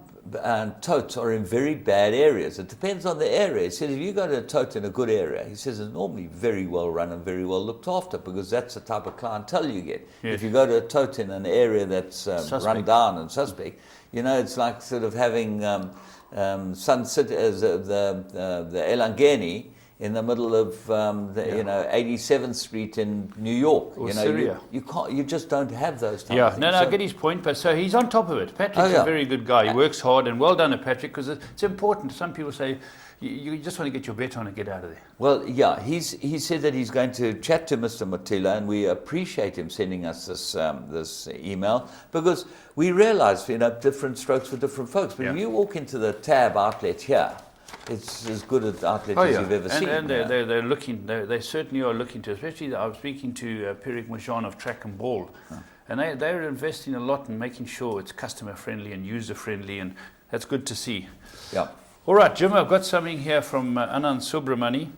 totes are in very bad areas. It depends on the area. He says if you go to a tote in a good area, he says it's normally very well run and very well looked after, because that's the type of clientele you get. Yes. If you go to a tote in an area that's run down and suspect, you know, it's like sort of having Sun City, the Elangeni in the middle of you know, 87th Street in New York. Or you know, Syria. You just don't have those types of things. No, I get his point, but so he's on top of it. Patrick's a very good guy. He works hard, and well done to Patrick, because it's important. Some people say you just want to get your bet on and get out of there. Well, yeah, he said that he's going to chat to Mr. Motila, and we appreciate him sending us this email, because we realise, you know, different strokes for different folks. But if you walk into the Tab outlet here, it's as good an outlet as you've ever seen. And they're looking, they certainly are looking to, especially I was speaking to Pierrick Mojan of Track and Ball, and they're investing a lot in making sure it's customer friendly and user friendly, and that's good to see. Yeah. All right, Jim, I've got something here from Anand Subramani,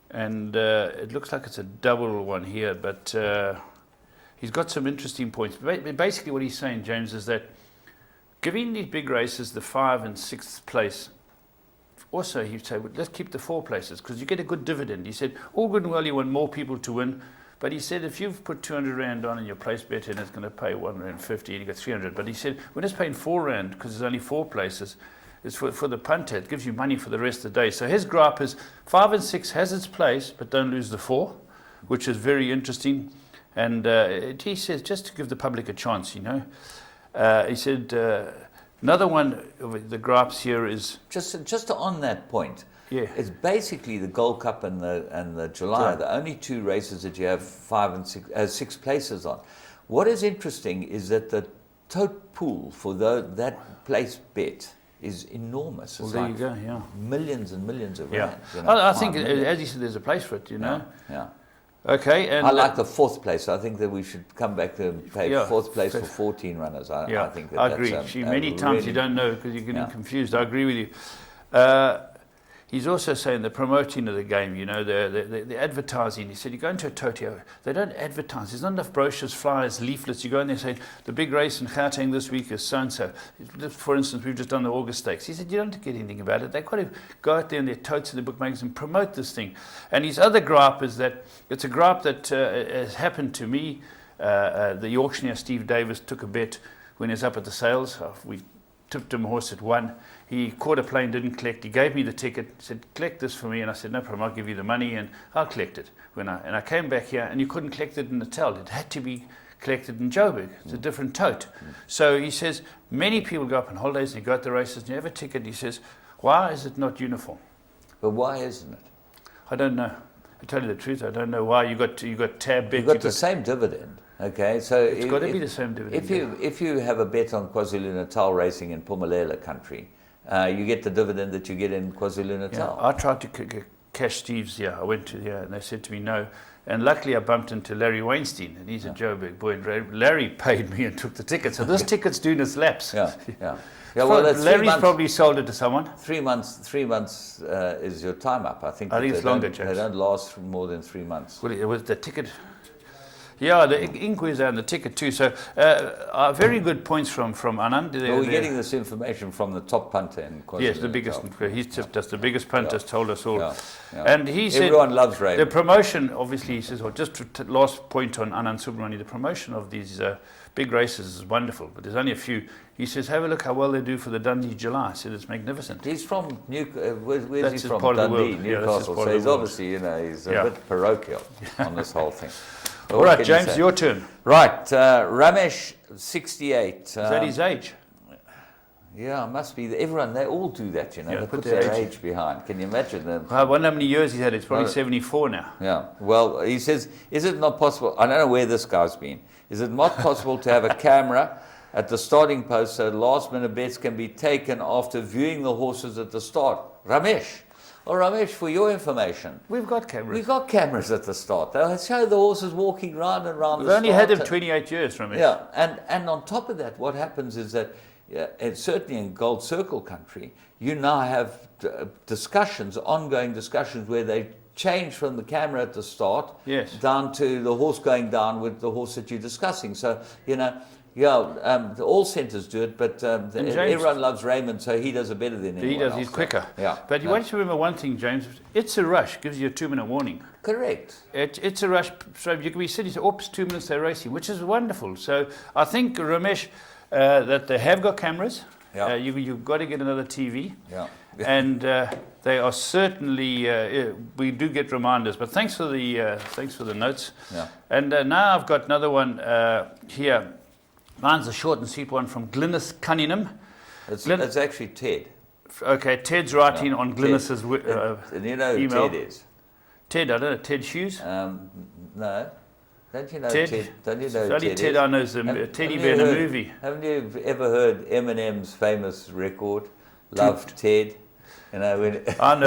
and it looks like it's a double one here, but he's got some interesting points. Basically what he's saying, James, is that giving these big races the 5th and 6th place, also he'd say, well, let's keep the 4 places, because you get a good dividend. He said, all good and well, you want more people to win, but he said, if you've put 200 Rand on in your place bet and it's going to pay 150, and you get 300. But he said, when it's paying 4 Rand, because there's only 4 places, it's for the punter. It gives you money for the rest of the day. So his gripe is 5 and 6 has its place, but don't lose the 4, which is very interesting. And he says, just to give the public a chance, you know. He said, another one of the gripes here is... Just on that point, yeah, it's basically the Gold Cup and the July, the only 2 races that you have 5 and 6 places on. What is interesting is that the tote pool for that place bet is enormous. Well, it's there like you go, yeah. Millions and millions of rands. You know, I think, as you said, there's a place for it, you know. Yeah. Okay. And I like the 4th place. I think that we should come back to pay 4th place for 14 runners. I think I agree. Many times you don't know because you're getting confused. I agree with you. He's also saying the promoting of the game, you know, the advertising. He said, you go into a Tokyo, they don't advertise. There's not enough brochures, flyers, leaflets. You go in there and say, the big race in Gauteng this week is so-and-so. For instance, we've just done the August Stakes. He said, you don't get anything about it. They've got to go out there in their totes and the bookmakers and promote this thing. And his other gripe is that, it's a gripe that has happened to me. The auctioneer, Steve Davis, took a bet when he was up at the sales. We tipped him a horse at 1. He caught a plane, didn't collect. He gave me the ticket, said, collect this for me. And I said, no problem, I'll give you the money and I'll collect it. And I came back here and you couldn't collect it in Natal. It had to be collected in Joburg. It's a different tote. So he says, many people go up on holidays and you go at the races and you have a ticket. He says, why is it not uniform? But why isn't it? I don't know. I tell you the truth, I don't know why. You got tab bet. You've got the same dividend. Okay, so it's got to be the same dividend. If you have a bet on KwaZulu-Natal racing in Pumalela country, you get the dividend that you get in KwaZulu-Natal. Yeah, I tried to cash Steve's. I went to and they said to me no. And luckily I bumped into Larry Weinstein, and he's a Joburg boy. And Larry paid me and took the ticket. So this ticket's doing its laps. Yeah, well, that's Larry's probably sold it to someone. 3 months is your time up. I think it's longer, James. They don't last for more than 3 months. Well, it was the ticket. Yeah, the inquiries and the ticket too. So very good points from Anand. We're getting this information from the top punter in KwaZulu. Yes, the biggest. He's tipped us. The biggest punters told us all. Yeah. And he said everyone loves Raymond. The promotion, obviously, he says, just last point on Anand Subramani, the promotion of these big races is wonderful, but there's only a few. He says, have a look how well they do for the Dundee July. I said, it's magnificent. He's from where's That's he from? part Dundee, of the world. Newcastle. Yeah, so he's obviously, he's a bit parochial on this whole thing. But all right, James, your turn. Right, Ramesh, 68. Is that his age? Yeah, must be. Everyone, they all do that, Yeah, they put their age behind. Can you imagine them? I wonder how many years he's had. It's probably 74 now. Yeah. Well, he says, is it not possible? I don't know where this guy's been. Is it not possible to have a camera at the starting post so last-minute bets can be taken after viewing the horses at the start? Ramesh. Well, Ramesh, for your information, we've got cameras. We've got cameras at the start. They'll show the horses walking round and round. We've only had them 28 years, Ramesh. Yeah, and on top of that, what happens is that, and certainly in Gold Circle country, you now have discussions, ongoing discussions, where they change from the camera at the start down to the horse going down with the horse that you're discussing. So, all centres do it, but everyone loves Raymond, so he does it better than anyone He does, else, he's quicker. Yeah. But you want to remember one thing, James. It's a rush, gives you a 2-minute warning. Correct. It's a rush, so you can be sitting, oops, 2 minutes they're racing, which is wonderful. So I think, Ramesh, that they have got cameras. Yeah. You've got to get another TV. Yeah. And they are certainly, we do get reminders, but thanks for the notes. Yeah. And now I've got another one here. Mine's a short and sweet one from Glynis Cunningham. It's actually Ted. Okay, Ted's writing on Glynis's and you know who email. Ted is? Ted, I don't know, Ted Hughes? No. Don't you know Ted? Don't you know only Ted? Ted I know is a teddy bear in a movie. Haven't you ever heard Eminem's famous record, Love Ted? I know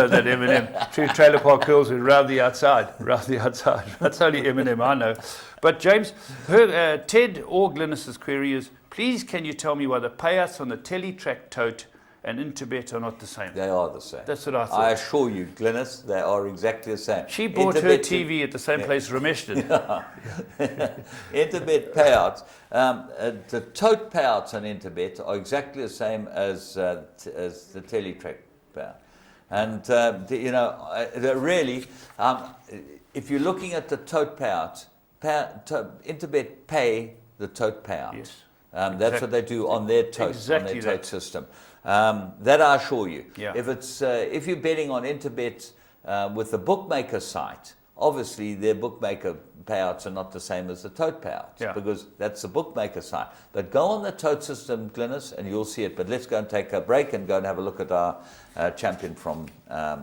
that Eminem. Two trailer park girls who round the outside. That's only Eminem I know. But James, Ted or Glynis's query is, please can you tell me why the payouts on the Teletrack tote and Interbet are not the same? They are the same. That's what I thought. I assure you, Glynis, they are exactly the same. She bought her TV at the same place Ramesh did. Interbet payouts, the tote payouts on Interbet are exactly the same as the Teletrack payout. And, really, if you're looking at the tote payouts, Interbet pay the tote payout. Yes. That's what they do on their tote, exactly system. That I assure you. Yeah. If you're betting on Interbet with the bookmaker site, obviously their bookmaker payouts are not the same as the tote payouts because that's the bookmaker site. But go on the tote system, Glynis, and you'll see it. But let's go and take a break and go and have a look at our champion from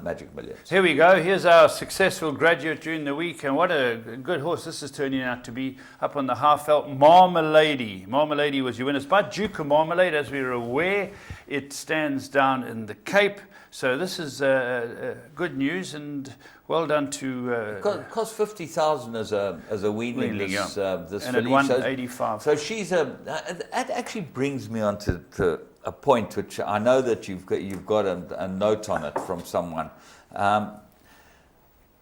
Magic Millions. Here we go. Here's our successful graduate during the week, and what a good horse this is turning out to be up on the half-felt. Marmalady. Marmalady was your winner. It's by Duke of Marmalade, as we are aware. It stands down in the Cape. So this is good news, and well done to. It cost 50,000 as a weanling this and filly. At 185. So she's that actually brings me on to a point which I know that you've got a note on it from someone.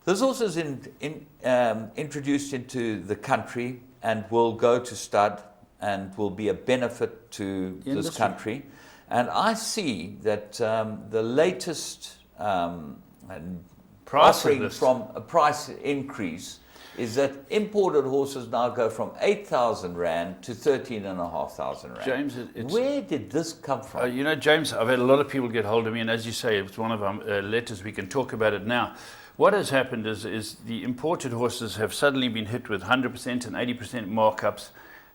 This horse is introduced into the country and will go to stud and will be a benefit to this country. And I see that the latest offering from a price increase is that imported horses now go from 8,000 Rand to 13,500 Rand. James, where did this come from? James, I've had a lot of people get hold of me, and as you say, it's one of our letters. We can talk about it now. What has happened is the imported horses have suddenly been hit with 100% and 80% markups.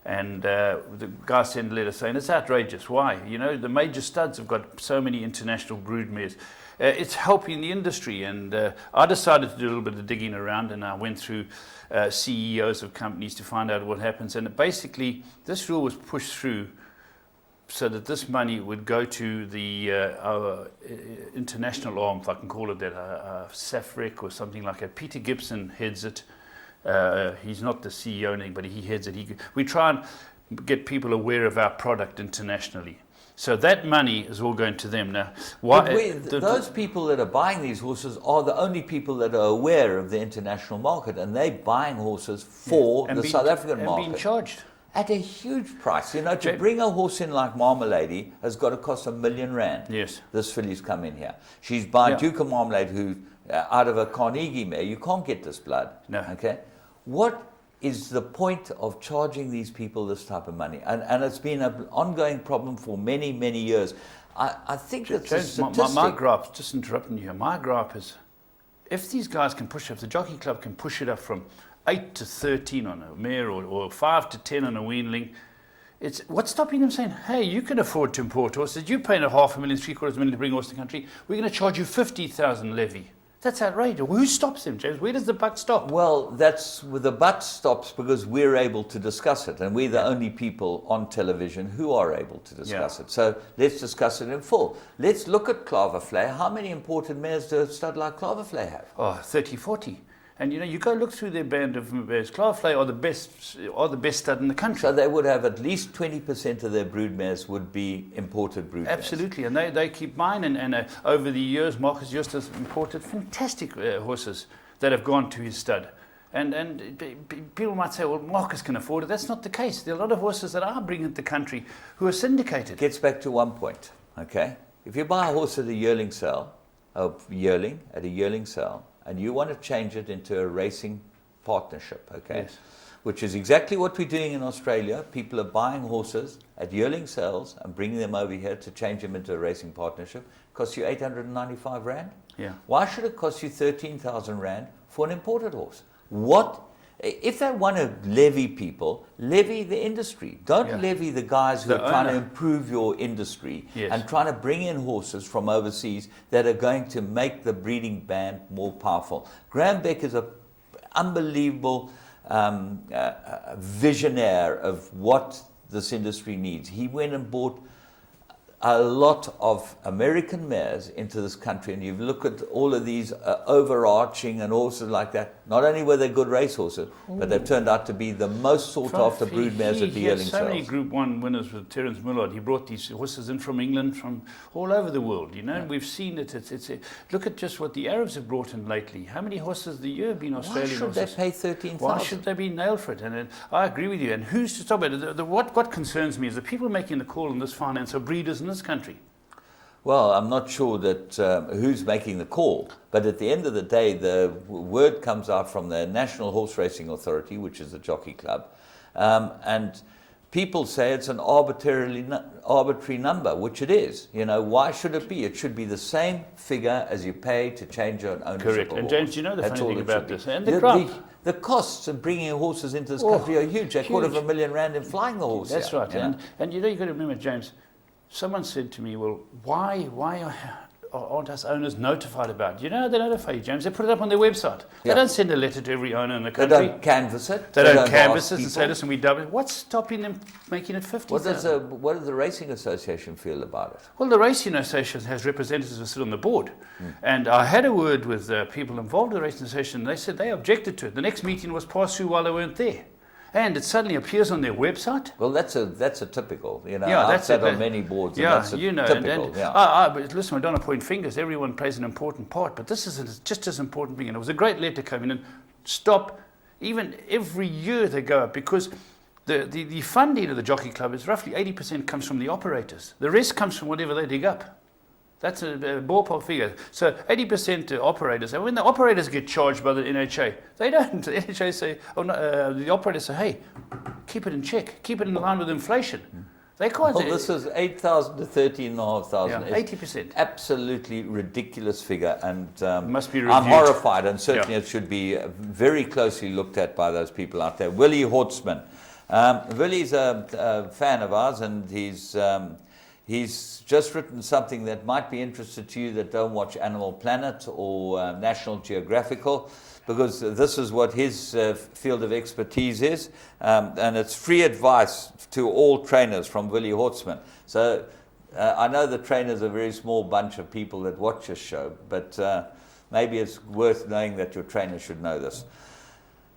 And the guy sent a letter saying, it's outrageous. Why? The major studs have got so many international brood mares. It's helping the industry. And I decided to do a little bit of digging around, and I went through CEOs of companies to find out what happens. And basically, this rule was pushed through so that this money would go to the our international arm, if I can call it that, SAFREC or something like that. Peter Gibson heads it. He's not the CEO or anything, but he heads it. We try and get people aware of our product internationally. So that money is all going to them now. Why? Those people that are buying these horses are the only people that are aware of the international market, and they're buying horses for the South African market. And being charged. At a huge price. You know, to bring a horse in like Marmalade has got to cost R1 million. Yes. This filly's come in here. She's buying Duke of Marmalade, who, out of a Carnegie mare, you can't get this blood. No. Okay? What is the point of charging these people this type of money? And it's been an ongoing problem for many, many years. I think that's a statistic. My gripe, just interrupting you here, my gripe is, if these guys can push it, if the Jockey Club can push it up from 8 to 13 on a mare, or 5 to 10 on a weanling, what's stopping them saying, hey, you can afford to import horses, you're paying $500,000, $750,000 to bring a horse to the country, we're going to charge you 50,000 levy. That's outrageous. Who stops them, James? Where does the buck stop? Well, that's where the buck stops, because we're able to discuss it, and we're the only people on television who are able to discuss it. So let's discuss it in full. Let's look at Claverflay. How many imported mares does a stud like Claverflay have? Oh, 30, 40. And you know, you go look through their band of mares. Claverflay are the best stud in the country. So they would have at least 20% of their brood mares would be imported brood mares. Absolutely, and they keep mine. And over the years, Marcus Just has imported fantastic horses that have gone to his stud. And people might say, well, Marcus can afford it. That's not the case. There are a lot of horses that are bringing to the country who are syndicated. Gets back to one point, okay? If you buy a horse at a yearling sale, and you want to change it into a racing partnership, okay? Yes. Which is exactly what we're doing in Australia. People are buying horses at yearling sales and bringing them over here to change them into a racing partnership. It costs you 895 Rand. Yeah. Why should it cost you 13,000 Rand for an imported horse? What? If they want to levy people, levy the industry. Don't levy the guys who are trying to improve your industry and trying to bring in horses from overseas that are going to make the breeding band more powerful. Graham Beck is an unbelievable visionary of what this industry needs. He went and bought a lot of American mares into this country, and you look at all of these overarching and horses like that. Not only were they good race horses, but they've turned out to be the most sought after brood mares at the yearling sales. So many Group 1 winners with Terence Millard. He brought these horses in from England, from all over the world. You know, and we've seen it. Look at just what the Arabs have brought in lately. How many horses a year have been Australian horses? Why should they pay 13,000? Why should they be nailed for it? And I agree with you. And who's to stop it? What concerns me is the people making the call on this finance are breeders in this country. Well, I'm not sure that who's making the call, but at the end of the day, the word comes out from the National Horse Racing Authority, which is the Jockey Club, and people say it's an arbitrary number, which it is. You know, why should it be? It should be the same figure as you pay to change your ownership. Correct. And James, do you know the funny thing about this? And the costs of bringing horses into this country are huge. $250,000 Rand in flying the horse. That's right. And you know, you've got to remember, James, someone said to me, well, why aren't us owners notified about it? You know how they notify you, James? They put it up on their website. They don't send a letter to every owner in the country. They don't canvass it. They don't canvass it and say, listen, we double it. What's stopping them making it 50,000? What does the Racing Association feel about it? Well, the Racing Association has representatives who sit on the board. And I had a word with people involved in the Racing Association, and they said they objected to it. The next meeting was passed through while they weren't there. And it suddenly appears on their website. Well, that's a typical, you know. Yeah, I've sat on many boards. Yeah, and that's you know. Typical, but listen, I don't want to point fingers. Everyone plays an important part, but this is just as important thing. And it was a great letter coming in. Stop. Even every year they go up, because the funding of the Jockey Club is roughly 80% comes from the operators. The rest comes from whatever they dig up. That's a ballpark figure. So 80% to operators. And when the operators get charged by the NHA, they don't. The NHA say, the operators say, hey, keep it in check. Keep it in line with inflation. They can't. Well, this is 8,000 to 13,500. Yeah, 80%. Absolutely ridiculous figure, and must be reviewed. I'm horrified, and certainly it should be very closely looked at by those people out there. Willie Hortzman. Willie's a fan of ours, and he's just written something that might be interesting to you that don't watch Animal Planet or National Geographical, because this is what his field of expertise is, and it's free advice to all trainers from Willie Hortzman. So I know the trainers are a very small bunch of people that watch this show, but maybe it's worth knowing that your trainer should know this.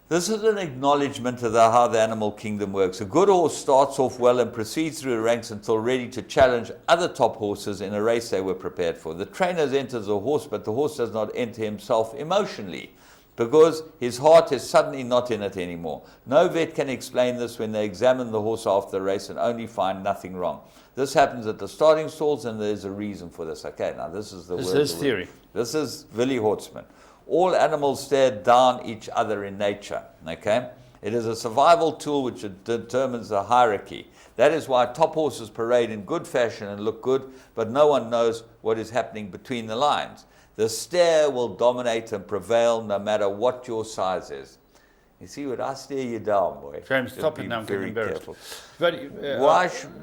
This is an acknowledgement of how the animal kingdom works. A good horse starts off well and proceeds through the ranks until ready to challenge other top horses in a race they were prepared for. The trainer enters the horse, but the horse does not enter himself emotionally, because his heart is suddenly not in it anymore. No vet can explain this when they examine the horse after the race and only find nothing wrong. This happens at the starting stalls, and there's a reason for this. Okay, now this is his theory. This is Willie Hortzman. All animals stare down each other in nature. Okay, it is a survival tool which determines the hierarchy. That is why top horses parade in good fashion and look good, but no one knows what is happening between the lines. The stare will dominate and prevail no matter what your size is. You see, when I stare you down, boy. James, stop it now, I'm getting embarrassed. But,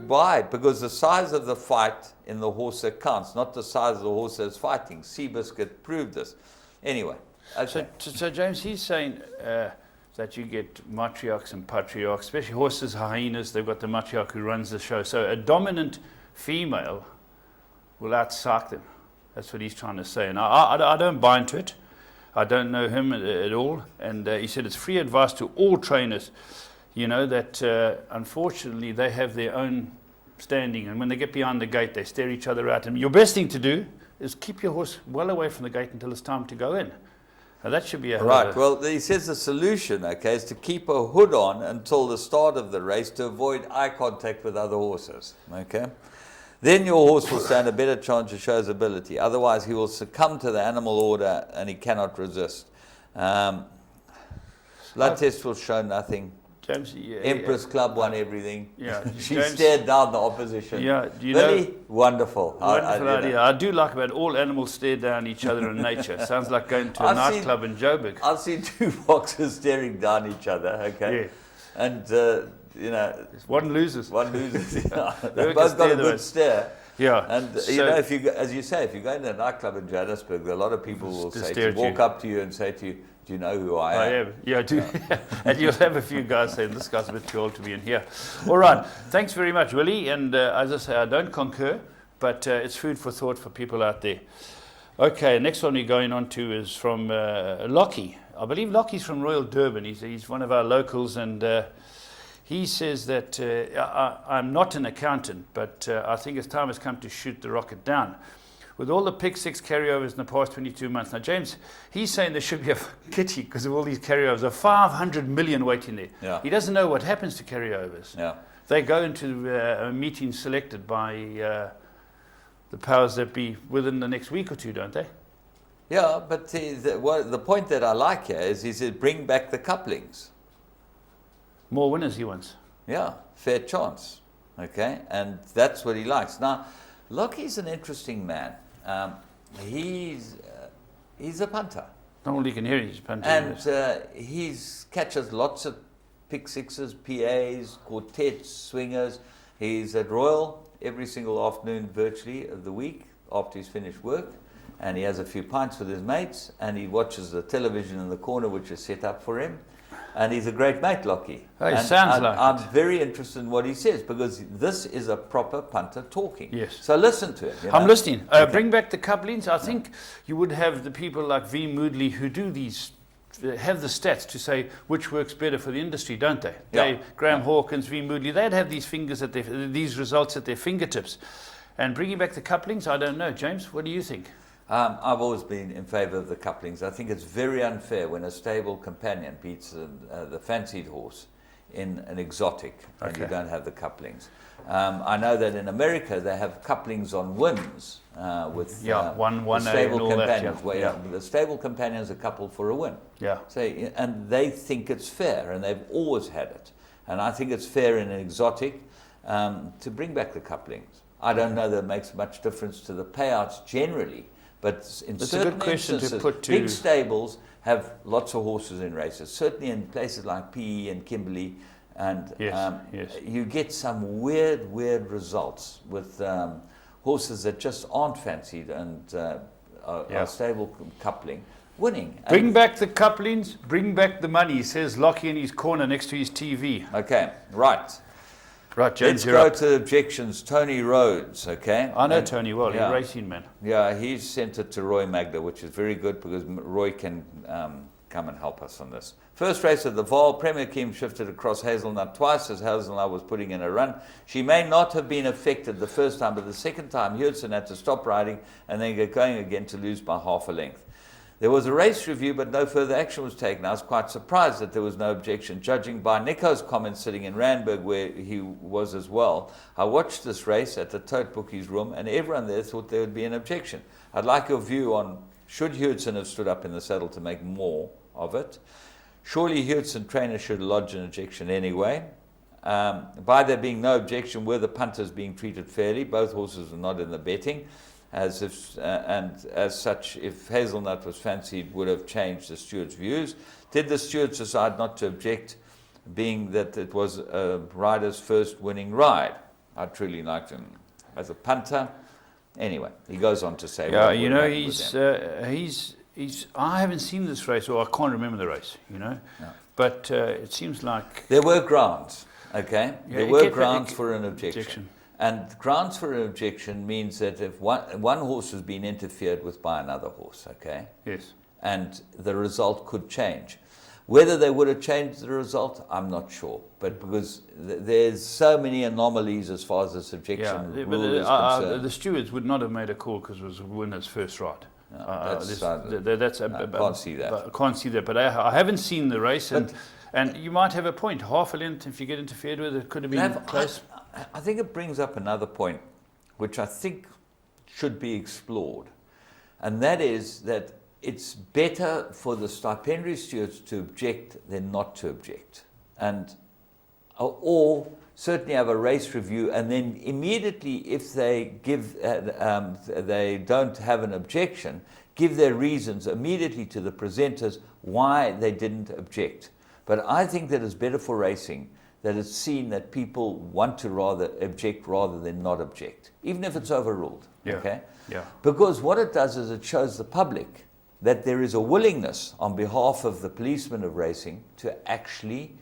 why? Because the size of the fight in the horse that counts, not the size of the horse that's fighting. Seabiscuit proved this. Anyway. Okay. So James, he's saying that you get matriarchs and patriarchs, especially horses, hyenas, they've got the matriarch who runs the show. So a dominant female will outsuck them. That's what he's trying to say. And I don't buy into it. I don't know him at all. And he said it's free advice to all trainers, you know, that unfortunately they have their own standing. And when they get behind the gate, they stare each other out. And your best thing to do is keep your horse well away from the gate until it's time to go in. Now that should be a... Right, well, he says the solution, okay, is to keep a hood on until the start of the race to avoid eye contact with other horses, okay? Then your horse will stand a better chance to show his ability. Otherwise, he will succumb to the animal order and he cannot resist. Blood test will show nothing. James, Empress Club won everything. Yeah, she James, stared down the opposition. Yeah, do you really know? Wonderful. Wonderful idea. I do like about all animals stare down each other in nature. Sounds like going to a nightclub in Joburg. I've seen two foxes staring down each other. Okay. Yeah. And you know, one loses. One loses. Yeah. They both got a good stare. Yeah. And you know, if you, as you say, if you go into a nightclub in Johannesburg, a lot of people will walk up to you and say to you, "Do you know who I am?" I am. Yeah, I do. Yeah. And you'll have a few guys saying, "This guy's a bit too old to be in here." All right. Thanks very much, Willie. And as I say, I don't concur, but it's food for thought for people out there. Okay, next one we're going on to is from Lockie. I believe Lockie's from Royal Durban. He's one of our locals, and he says that I'm not an accountant, but I think it's time has come to shoot the rocket down. With all the pick six carryovers in the past 22 months. Now, James, he's saying there should be a kitty because of all these carryovers. There are 500 million waiting there. Yeah. He doesn't know what happens to carryovers. Yeah. They go into a meeting selected by the powers that be within the next week or two, don't they? Yeah, but the point that I like here is he said bring back the couplings. More winners he wants. Yeah, fair chance. Okay, and that's what he likes. Now, Lockie's an interesting man. He's a punter. Not all you can hear, he's a punter. And he catches lots of pick sixes, PAs, quartets, swingers. He's at Royal every single afternoon virtually of the week after he's finished work. And he has a few pints with his mates, and he watches the television in the corner, which is set up for him. And he's a great mate, Lockie. Oh, he sounds like I'm very interested in what he says, because this is a proper punter talking. Yes. So listen to him. You know? I'm listening. Okay. Bring back the couplings. I think you would have the people like V. Moodley who do these, have the stats to say which works better for the industry, don't they? Yeah. Graham Hawkins, V. Moodley, they'd have these these results at their fingertips. And bringing back the couplings, I don't know. James, what do you think? I've always been in favour of the couplings. I think it's very unfair when a stable companion beats the fancied horse in an exotic and you don't have the couplings. I know that in America they have couplings on wins with one stable companions. That, yeah. The stable companions are coupled for a win. Yeah. So, and they think it's fair, and they've always had it. And I think it's fair in an exotic to bring back the couplings. I don't know that it makes much difference to the payouts generally. But in certain instances, big stables have lots of horses in races. Certainly in places like PE and Kimberley, and you get some weird results with horses that just aren't fancied and are stable coupling winning. Bring back the couplings, bring back the money, says Lockie in his corner next to his TV. Okay, right. Right, James, let's go to objections. Tony Rhodes, okay? I know Tony well, he's a racing man. Yeah, he's sent it to Roy Magda, which is very good because Roy can come and help us on this. First race of the Vaal, Premier Kim shifted across Hazelnut twice as Hazelnut was putting in a run. She may not have been affected the first time, but the second time, Hudson had to stop riding and then get going again to lose by half a length. There was a race review, but no further action was taken. I was quite surprised that there was no objection, judging by Nico's comments sitting in Randburg, where he was as well. I watched this race at the Tote Bookies room, and everyone there thought there would be an objection. I'd like your view on, should Hudson have stood up in the saddle to make more of it? Surely Hudson trainer should lodge an objection anyway. By there being no objection, were the punters being treated fairly? Both horses were not in the betting. And as such, if Hazelnut was fancied, would have changed the steward's views. Did the stewards decide not to object, being that it was a rider's first winning ride? I truly liked him as a punter. Anyway, he goes on to say, yeah, you know, he's. I haven't seen this race, or I can't remember the race, you know. No. But it seems like there were grounds. Okay, yeah, there were grounds for an objection. And grounds for an objection means that if one horse has been interfered with by another horse, okay? Yes. And the result could change. Whether they would have changed the result, I'm not sure. But because there's so many anomalies as far as this objection rule is concerned. The stewards would not have made a call because it was a winner's first ride. No, I can't see that. I can't see that. But I haven't seen the race, and you might have a point. Half a length, if you get interfered with, it could have been close. I think it brings up another point, which I think should be explored, and that is that it's better for the stipendiary stewards to object than not to object, or certainly have a race review, and then immediately, if they give, they don't have an objection, give their reasons immediately to the presenters why they didn't object. But I think that it's better for racing that it's seen that people want to rather object rather than not object, even if it's overruled. Yeah. Okay? Yeah. Because what it does is it shows the public that there is a willingness on behalf of the policemen of racing to actually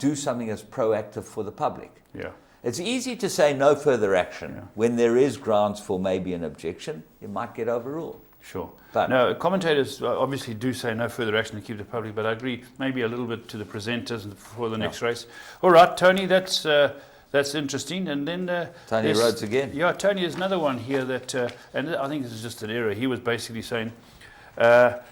do something that's proactive for the public. Yeah. It's easy to say no further action when there is grounds for maybe an objection. You might get overruled. Sure. But no, commentators obviously do say no further action to keep the public, but I agree maybe a little bit to the presenters for the next race. All right, Tony, that's interesting. And then Tony Rhodes again. Yeah, Tony, there's another one here that, and I think this is just an error. He was basically saying the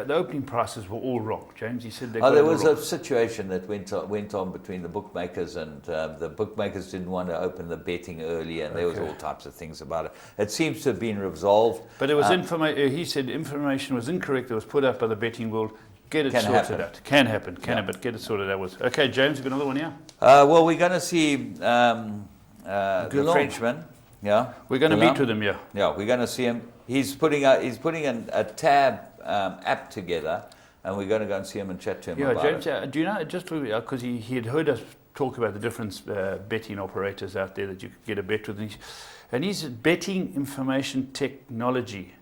opening prices were all wrong. James, he said there was a situation that went on between the bookmakers, and the bookmakers didn't want to open the betting early, and there was all types of things about it. It seems to have been resolved. But it was he said information was incorrect that was put up by the betting world. Get it sorted out. Can happen, but get it sorted out. Okay, James, you got another one here? Well, we're going to see the Frenchman. Yeah, we're going to meet with him. Yeah, we're going to see him. He's putting a tab app together, and we're going to go and see him and chat to him about James, it. Do you know, just because he had heard us talk about the different betting operators out there that you could get a bet with, and he's betting information technology.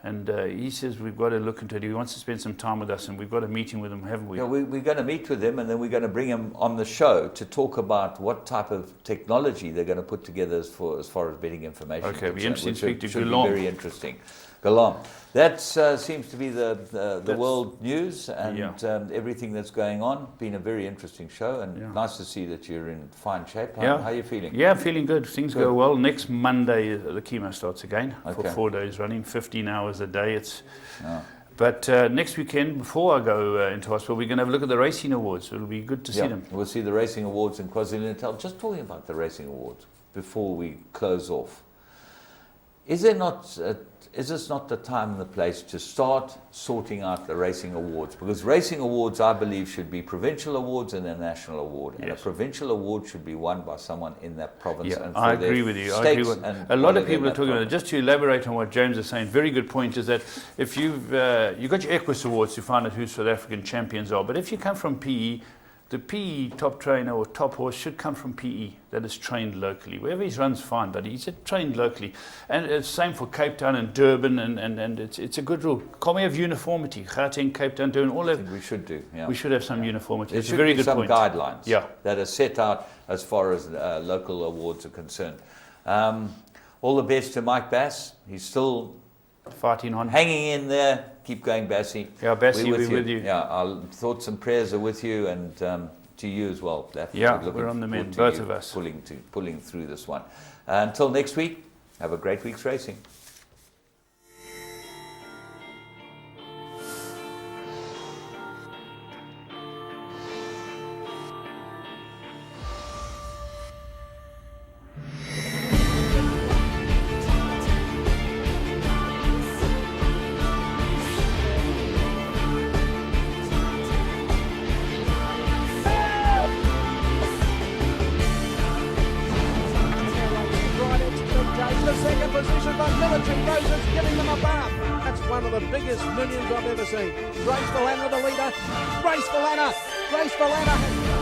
And he says we've got to look into it. He wants to spend some time with us, and we've got a meeting with him, haven't we? Yeah, we're going to meet with him, and then we're going to bring him on the show to talk about what type of technology they're going to put together as far as betting information. Okay, be interesting to speak to Should be very interesting. Galam. That seems to be the world news and everything that's going on. Been a very interesting show, and nice to see that you're in fine shape. How are you feeling? Yeah, feeling good. Things go well. Next Monday, the chemo starts again for 4 days running, 15 hours a day. But next weekend, before I go into hospital, we're going to have a look at the Racing Awards. It'll be good to see them. We'll see the Racing Awards in KwaZulu-Natal. Just talking about the Racing Awards before we close off. Is this not the time and the place to start sorting out the Racing Awards? Because Racing Awards, I believe, should be provincial awards and a national award. And a provincial award should be won by someone in that province. Yeah, I agree with you. A lot of people are talking about it. Just to elaborate on what James is saying, very good point, is that if you've got your Equus Awards to find out who South African champions are, but if you come from PE, the PE top trainer or top horse should come from PE that is trained locally. Wherever he runs, fine, but he's trained locally. And it's same for Cape Town and Durban, and it's a good rule. Can't we have uniformity? Gauteng, Cape Town, Durban, all of. We should do. Yeah. We should have some uniformity. There it's a very good some point. Guidelines that are set out as far as local awards are concerned. All the best to Mike Bass. He's still fighting on. Hanging in there. Keep going, Bassie. Yeah, Bassie, we're with you. Yeah, our thoughts and prayers are with you, and to you as well. Yeah, we're on the mend, both of us. Pulling through this one. Until next week, have a great week's racing. The second position, but Military Roses giving them a bath. That's one of the biggest millions I've ever seen. Graceful Anna, the leader. Graceful Anna has